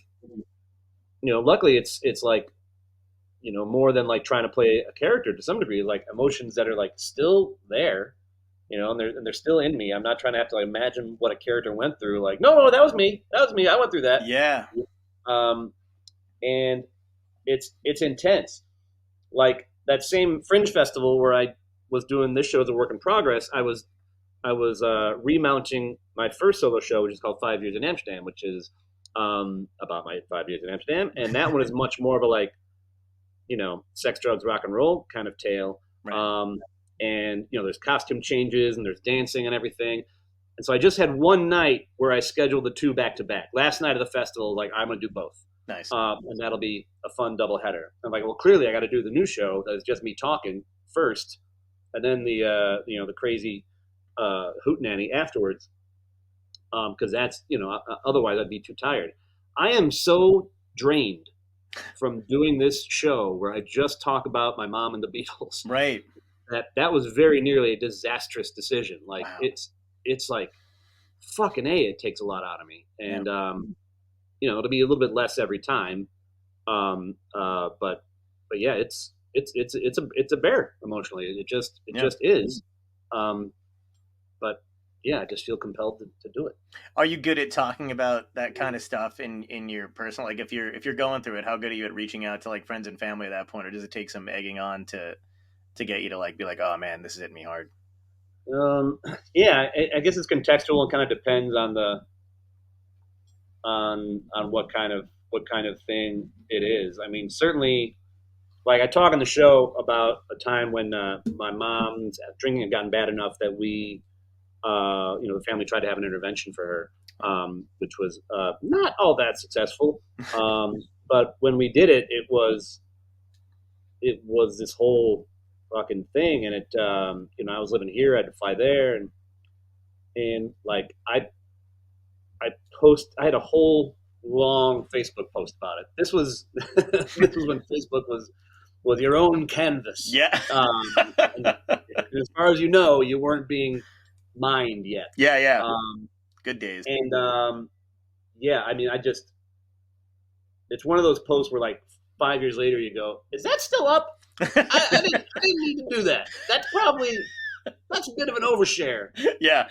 luckily it's like, more than like trying to play a character to some degree, like emotions that are like still there, and they're still in me. I'm not trying to have to like imagine what a character went through. Like, no, that was me. I went through that. Yeah. And it's intense. Like that same Fringe Festival where I was doing this show as a work in progress, I was remounting my first solo show, which is called 5 Years in Amsterdam, which is about my 5 years in Amsterdam. And that one is much more of a like, sex, drugs, rock and roll kind of tale. Right. And there's costume changes and there's dancing and everything. And so I just had one night where I scheduled the 2 back to back. Last night of the festival, like, I'm going to do both. Nice. And that'll be a fun double header. I'm like, well, clearly I got to do the new show that is just me talking first, and then the crazy hootenanny afterwards. Because that's, otherwise I'd be too tired. I am so drained from doing this show where I just talk about my mom and the Beatles. Right. That was very nearly a disastrous decision. Like, wow. It's like, fucking A, it takes a lot out of me. And, it'll be a little bit less every time. But yeah, it's a bear emotionally. It just is. But yeah, I just feel compelled to do it. Are you good at talking about that kind of stuff in your personal, like if you're going through it, how good are you at reaching out to like friends and family at that point, or does it take some egging on to get you to like be like, oh man, this is hitting me hard? Yeah, I guess it's contextual and kind of depends on what kind of thing it is. I mean, certainly, like I talk on the show about a time when my mom's drinking had gotten bad enough that we, the family tried to have an intervention for her, which was not all that successful. But when we did it, it was this whole fucking thing, and it, I was living here, I had to fly there, and like I had a whole long Facebook post about it. This was when Facebook was your own canvas. Yeah. And as far as you weren't being mined yet. Yeah. Good days. And yeah, I mean, it's one of those posts where like 5 years later you go, is that still up? I didn't need to do that. That's a bit of an overshare. Yeah.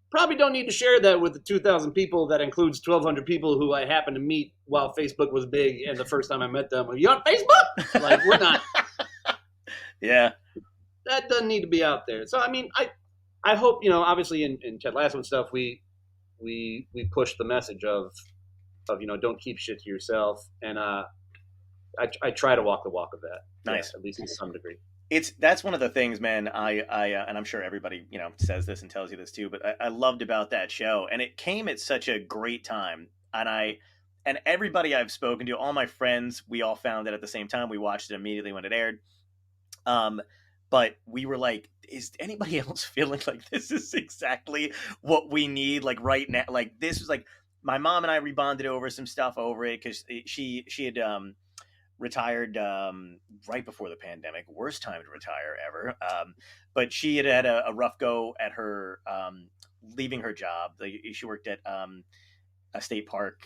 Probably don't need to share that with the 2,000 people. That includes 1,200 people who I happened to meet while Facebook was big. And the first time I met them, are you on Facebook? Like, we're not. Yeah. That doesn't need to be out there. So, I mean, I hope, obviously in Ted Lasso and stuff, we push the message of, don't keep shit to yourself. And I try to walk the walk of that. Nice. Yeah, at least to some degree. That's one of the things, man. I and I'm sure everybody says this and tells you this too, but I loved about that show, and it came at such a great time, and and everybody I've spoken to, all my friends, we all found it at the same time. We watched it immediately when it aired. Um, but we were like, is anybody else feeling like this is exactly what we need? Like right now, like this was like my mom and I rebonded over some stuff over it because she had retired right before the pandemic, worst time to retire ever. But she had a rough go at her leaving her job. She worked at a state park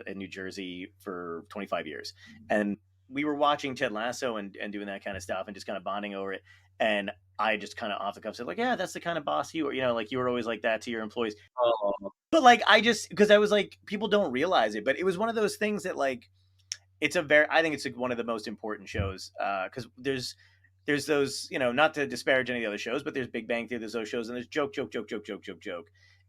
in New Jersey for 25 years. And we were watching Ted Lasso and doing that kind of stuff and just kind of bonding over it. And I just kind of off the cuff said, like, yeah, that's the kind of boss you are, like you were always like that to your employees. Oh, But like, because I was like, people don't realize it, but it was one of those things that like, I think it's one of the most important shows because there's those, not to disparage any of the other shows, but there's Big Bang Theory, there's those shows, and there's joke.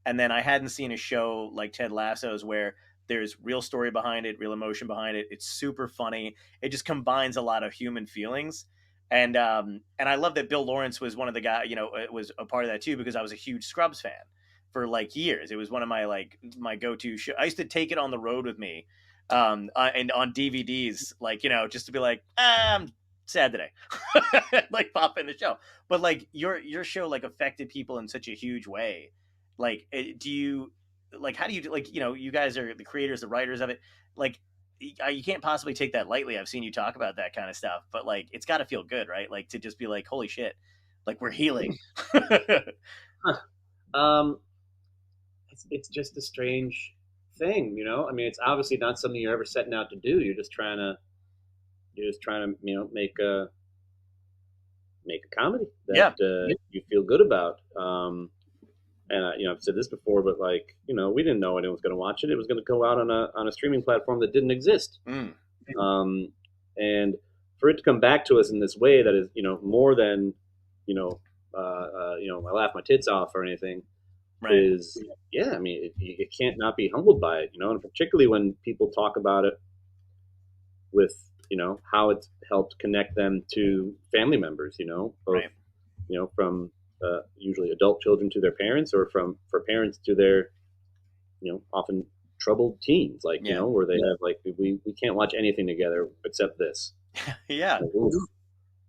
And then I hadn't seen a show like Ted Lasso's where there's real story behind it, real emotion behind it. It's super funny. It just combines a lot of human feelings. And I love that Bill Lawrence was one of the guys, was a part of that too, because I was a huge Scrubs fan for like years. It was one of my go-to show. I used to take it on the road with me and on DVDs, like, just to be like, I'm sad today, like pop in the show. But like your show like affected people in such a huge way. Like, do you like, how do you do, like, you guys are the creators, the writers of it. Like, you can't possibly take that lightly. I've seen you talk about that kind of stuff, but like, it's got to feel good, right? Like to just be like, holy shit, like we're healing. huh. Um, it's just a strange thing, I mean, it's obviously not something you're ever setting out to do. You're just trying to make a comedy that you feel good about. And I've said this before, but like, we didn't know anyone was going to watch it. It was going to go out on a streaming platform that didn't exist. And for it to come back to us in this way that is, more than, I laugh my tits off or anything, Right. is, yeah, I mean, it can't not be humbled by it, and particularly when people talk about it with, how it's helped connect them to family members, both, Right. From usually adult children to their parents, or for parents to their, often troubled teens, like, where they have like, we can't watch anything together except this. Yeah. Like, oof,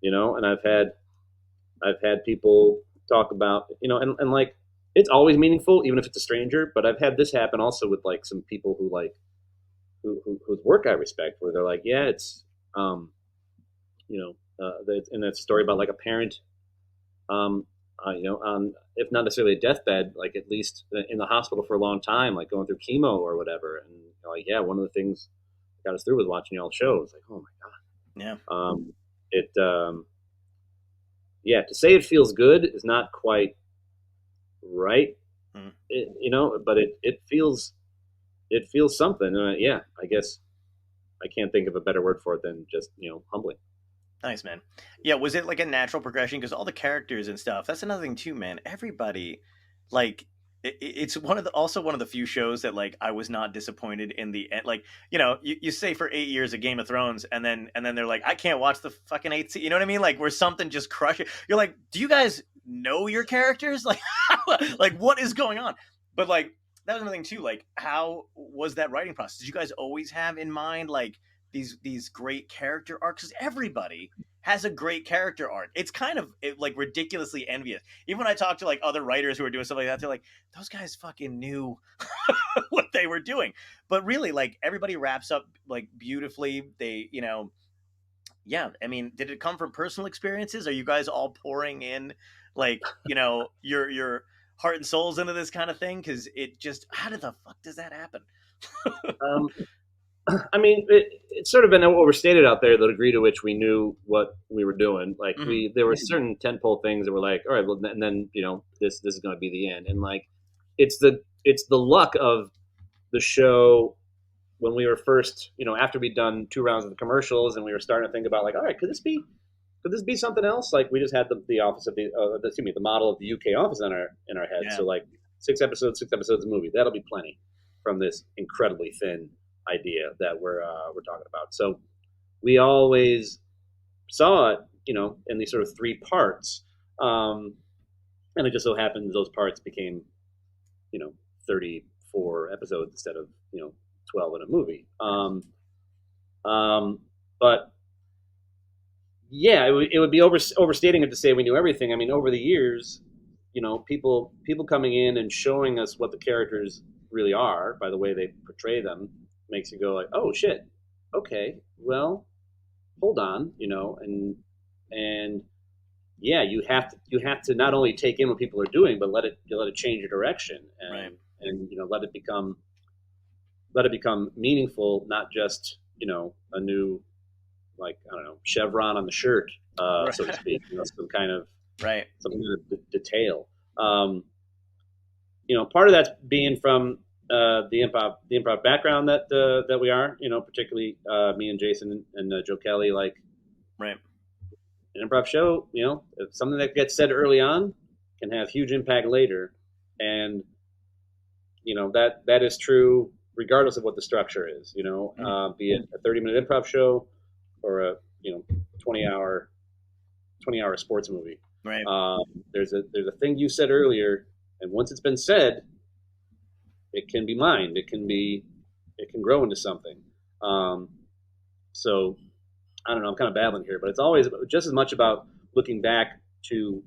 and I've had people talk about, and like, it's always meaningful, even if it's a stranger. But I've had this happen also with like some people who like, whose work I respect, where they're like, yeah, it's, and that's a story about like a parent, on, if not necessarily a deathbed, like at least in the hospital for a long time, like going through chemo or whatever. And like, yeah, one of the things that got us through was watching y'all shows. Like, oh my Yeah. god, yeah, to say it feels good is not quite right, but it feels something. Yeah, I guess I can't think of a better word for it than just humbling. Nice, man. Yeah, was it like a natural progression? Because all the characters and stuff, that's another thing too, man. Everybody, like, it's also one of the few shows that like I was not disappointed in the end. Like, you say for 8 years of Game of Thrones, and then they're like, I can't watch the fucking 8th season. You know what I mean? Like, where something just crushes. You're like, do you guys know your characters? Like, like what is going on? But like, that was another thing too. Like, how was that writing process? Did you guys always have in mind like these great character arcs? Because everybody has a great character arc. It's kind of like ridiculously envious. Even when I talk to like other writers who are doing stuff like that, they're like, those guys fucking knew what they were doing. But really, like, everybody wraps up like beautifully. They, yeah. I mean, did it come from personal experiences? Are you guys all pouring in like, your heart and souls into this kind of thing? Because it just, how did the fuck does that happen? I mean, it's sort of been overstated out there, the degree to which we knew what we were doing. Like, there were certain tentpole things that were like, all right, well, and then this is going to be the end, and like, it's the luck of the show when we were first, after we'd done 2 rounds of the commercials, and we were starting to think about like, all right, could this be something else? Like, we just had the office of the model of the UK office in our head. Yeah. So like 6 episodes of movie, that'll be plenty from this incredibly thin idea that we're talking about. So we always saw it, in these sort of 3 parts, and it just so happens those parts became, 34 episodes instead of 12 in a movie. But yeah, it would be overstating it to say we knew everything. I mean, over the years, people coming in and showing us what the characters really are by the way they portray them makes you go like, oh shit, okay, well, hold on, and yeah, you have to not only take in what people are doing, but let it change your direction, and Right. and let it become meaningful, not just a new, like, I don't know, chevron on the shirt, so to speak, some kind of Right. detail. Part of that's being from the improv background that we are, particularly me and Jason and Joe Kelly, like Right. an improv show, if something that gets said early on can have huge impact later, and that is true regardless of what the structure is. Be it a 30-minute improv show or a 20-hour sports movie. Right. There's a thing you said earlier, and once it's been said, it can be mined. It can grow into something. So I don't know. I'm kind of babbling here, but it's always just as much about looking back to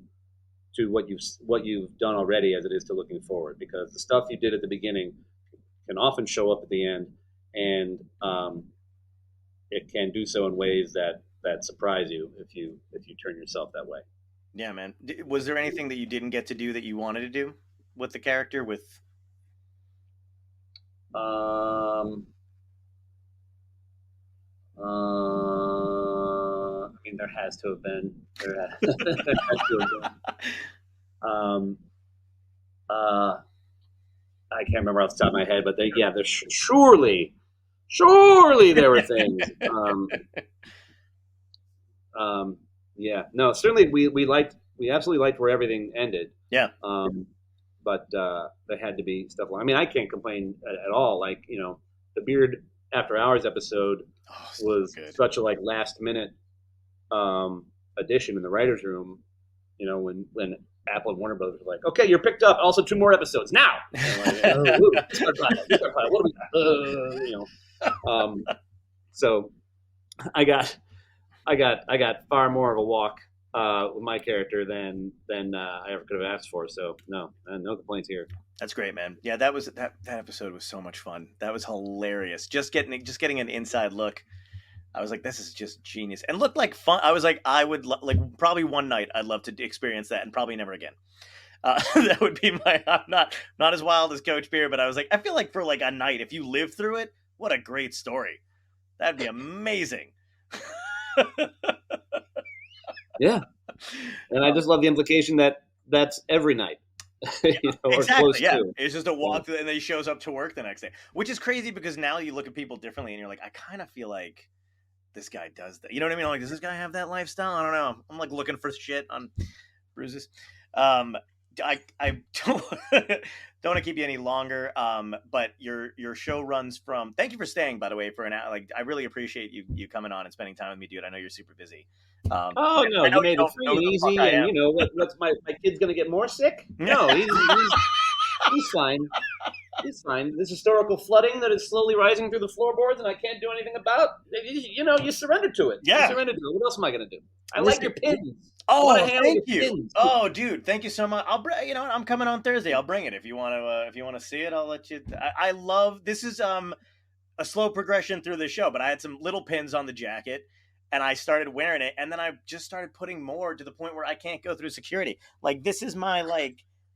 what you've done already as it is to looking forward, because the stuff you did at the beginning can often show up at the end, and it can do so in ways that surprise you if you turn yourself that way. Yeah, man. Was there anything that you didn't get to do that you wanted to do with the character? I mean, there has to have been. There has to have been. I can't remember off the top of my head, but there's surely there were things. Yeah, no, certainly we absolutely liked where everything ended. Yeah. But there had to be stuff. I mean, I can't complain at all. Like, the Beard After Hours episode was such a last minute addition in the writers' room. When Apple and Warner Brothers were like, "Okay, you're picked up. Also, 2 more episodes now." Start pilot. What do we got? So I got far more of a walk with my character than I ever could have asked for. So no complaints here. That's great, man. Yeah, that episode was so much fun. That was hilarious. Just getting an inside look. I was like, this is just genius, and looked like fun. I was like, I would probably one night I'd love to experience that, and probably never again. That would be my. I'm not as wild as Coach Beer, but I was like, I feel like for a night, if you live through it, what a great story. That'd be amazing. Yeah, and I just love the implication that that's every night. Exactly. Or close yeah, to. it's just a walk, and then he shows up to work the next day, which is crazy because now you look at people differently, and you're like, I kind of feel like this guy does that. You know what I mean? I'm like, does this guy have that lifestyle? I don't know. I'm looking for shit on bruises. I don't don't want to keep you any longer. But your show runs from. Thank you for staying, by the way, for an hour. I really appreciate you coming on and spending time with me, dude. I know you're super busy. Oh no, you made it free and easy, and what's my kid's gonna get more sick? No, he's fine. He's fine. This historical flooding that is slowly rising through the floorboards, and I can't do anything about. You surrender to it. Yeah. You surrender to it. What else am I going to do? I like your pins. Oh, thank you. Pins. Oh, dude, thank you so much. I'm coming on Thursday. I'll bring it if you want to see it. I'll let you. I love this. Is a slow progression through the show, but I had some little pins on the jacket, and I started wearing it, and then I just started putting more to the point where I can't go through security. This is my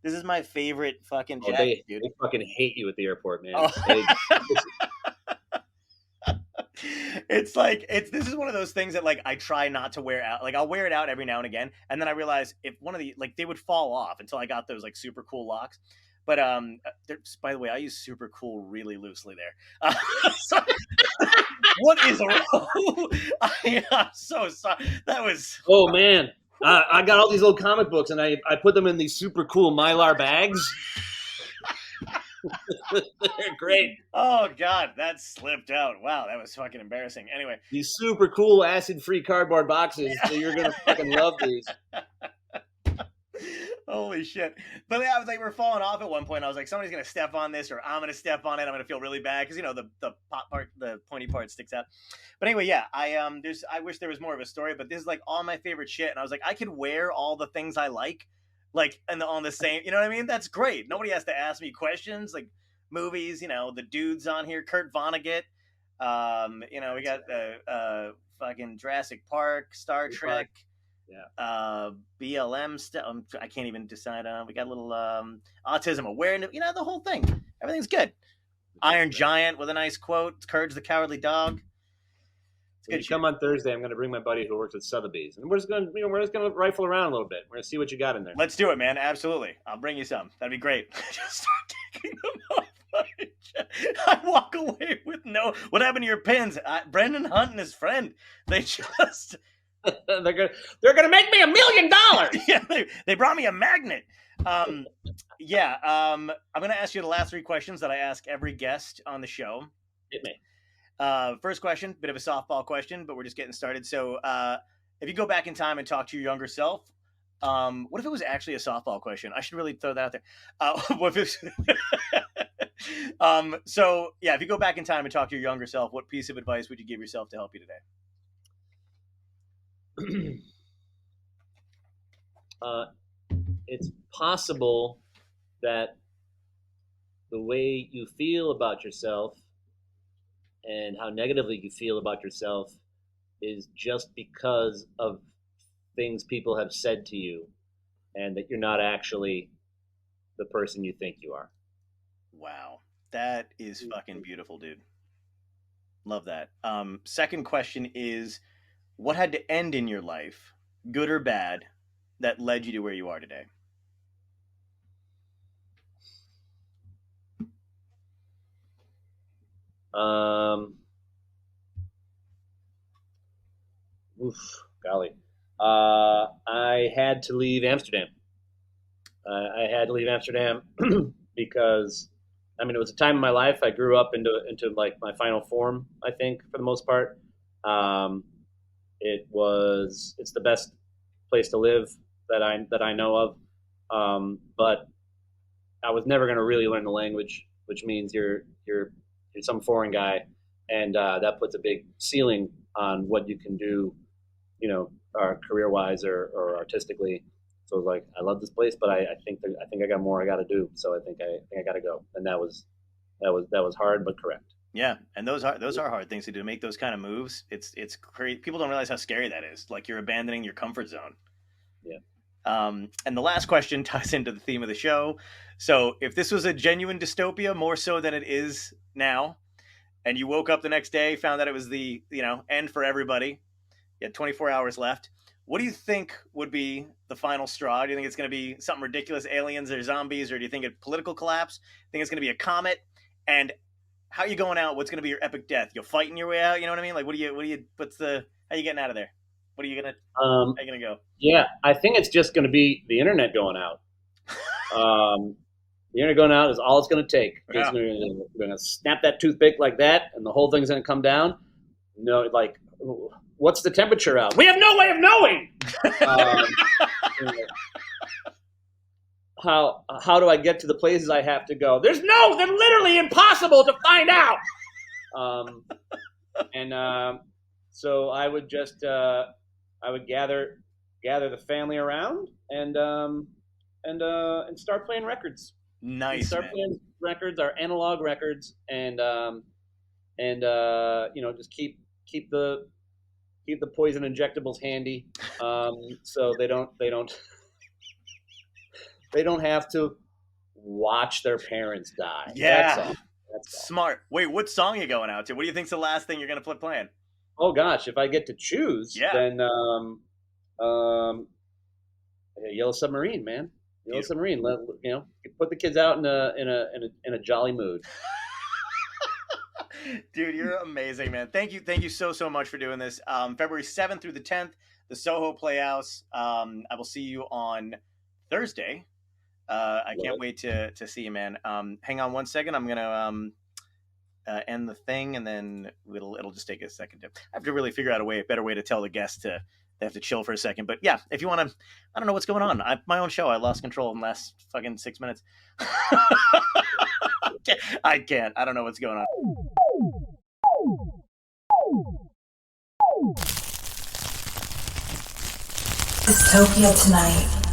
This is my favorite fucking jacket, dude. They fucking hate you at the airport, man. Oh. This is one of those things that I try not to wear out. I'll wear it out every now and again, and then I realize if one of the they would fall off until I got those super cool locks. But by the way, I use super cool really loosely there. What is wrong? I'm so sorry. That was. Oh man. I got all these old comic books, and I put them in these super cool Mylar bags. They're great. Oh, God, that slipped out. Wow, that was fucking embarrassing. Anyway. These super cool acid-free cardboard boxes. So you're going to fucking love these. Holy shit. But yeah, I was like, we're falling off at one point. I was like, somebody's going to step on this or I'm going to step on it. I'm going to feel really bad because, the pot part, the pointy part sticks out. But anyway, yeah, I wish there was more of a story, but this is like all my favorite shit. And I was like, I could wear all the things I like, and on the same, you know what I mean? That's great. Nobody has to ask me questions like movies, the dudes on here, Kurt Vonnegut. We got fucking Jurassic Park, Star Trek. Yeah. BLM stuff. I can't even decide on. We got a little autism awareness. The whole thing. Everything's good. Iron Giant with a nice quote. Courage the Cowardly Dog. When you come on Thursday, I'm going to bring my buddy who works at Sotheby's, and we're just going to rifle around a little bit. We're going to see what you got in there. Let's do it, man. Absolutely. I'll bring you some. That'd be great. Just start taking them off. I walk away with no. What happened to your pins? Brendan Hunt and his friend. They just. they're gonna make me $1 million. Yeah, they brought me a magnet. I'm gonna ask you the last 3 questions that I ask every guest on the show. Hit me. First question, bit of a softball question, but we're just getting started. So, if you go back in time and talk to your younger self, what if it was actually a softball question? I should really throw that out there. What if if you go back in time and talk to your younger self, what piece of advice would you give yourself to help you today? It's possible that the way you feel about yourself and how negatively you feel about yourself is just because of things people have said to you, and that you're not actually the person you think you are. Wow. That is fucking beautiful, dude. Love that. Second question is, what had to end in your life, good or bad, that led you to where you are today? Golly. I had to leave Amsterdam. I had to leave Amsterdam because, it was a time in my life. I grew up into like my final form, I think, for the most part. It's the best place to live that I know of. But I was never going to really learn the language, which means you're some foreign guy, and that puts a big ceiling on what you can do, career wise or artistically. So it was like, I love this place, but I think I got more I got to do. So I think I got to go, and that was hard but correct. Yeah, and those are hard things to do. To make those kind of moves, it's crazy. People don't realize how scary that is. Like, you're abandoning your comfort zone. Yeah. And the last question ties into the theme of the show. So, if this was a genuine dystopia, more so than it is now, and you woke up the next day, found that it was the end for everybody, you had 24 hours left, what do you think would be the final straw? Do you think it's going to be something ridiculous, aliens or zombies, or do you think a political collapse? Think it's going to be a comet? And how are you going out? What's going to be your epic death? You're fighting your way out. You know what I mean? Like, how are you getting out of there? How are you going to go? Yeah, I think it's just going to be the internet going out. The internet going out is all it's going to take. Yeah. We're going to snap that toothpick like that, and the whole thing's going to come down. Like, what's the temperature out? We have no way of knowing. How do I get to the places I have to go? They're literally impossible to find out. So I would just gather the family around and start playing records. Nice. Start playing records, our analog records, and just keep the poison injectables handy, so they don't have to watch their parents die. Yeah, that's smart. Wait, what song are you going out to? What do you think's the last thing you're going to flip playing? Oh gosh, if I get to choose, then Yellow Submarine, man. Yellow Submarine. Put the kids out in a jolly mood. Dude, you're amazing, man. Thank you so much for doing this. February 7th through the 10th, the SOHO Playhouse. I will see you on Thursday. I can't wait to see you, man. Hang on one second. I'm gonna end the thing, and then it'll just take a second. I have to really figure out a better way to tell the guests to they have to chill for a second. But yeah, if you want to, I don't know what's going on. My own show, I lost control in the last fucking 6 minutes. I can't. I don't know what's going on. Dystopia tonight.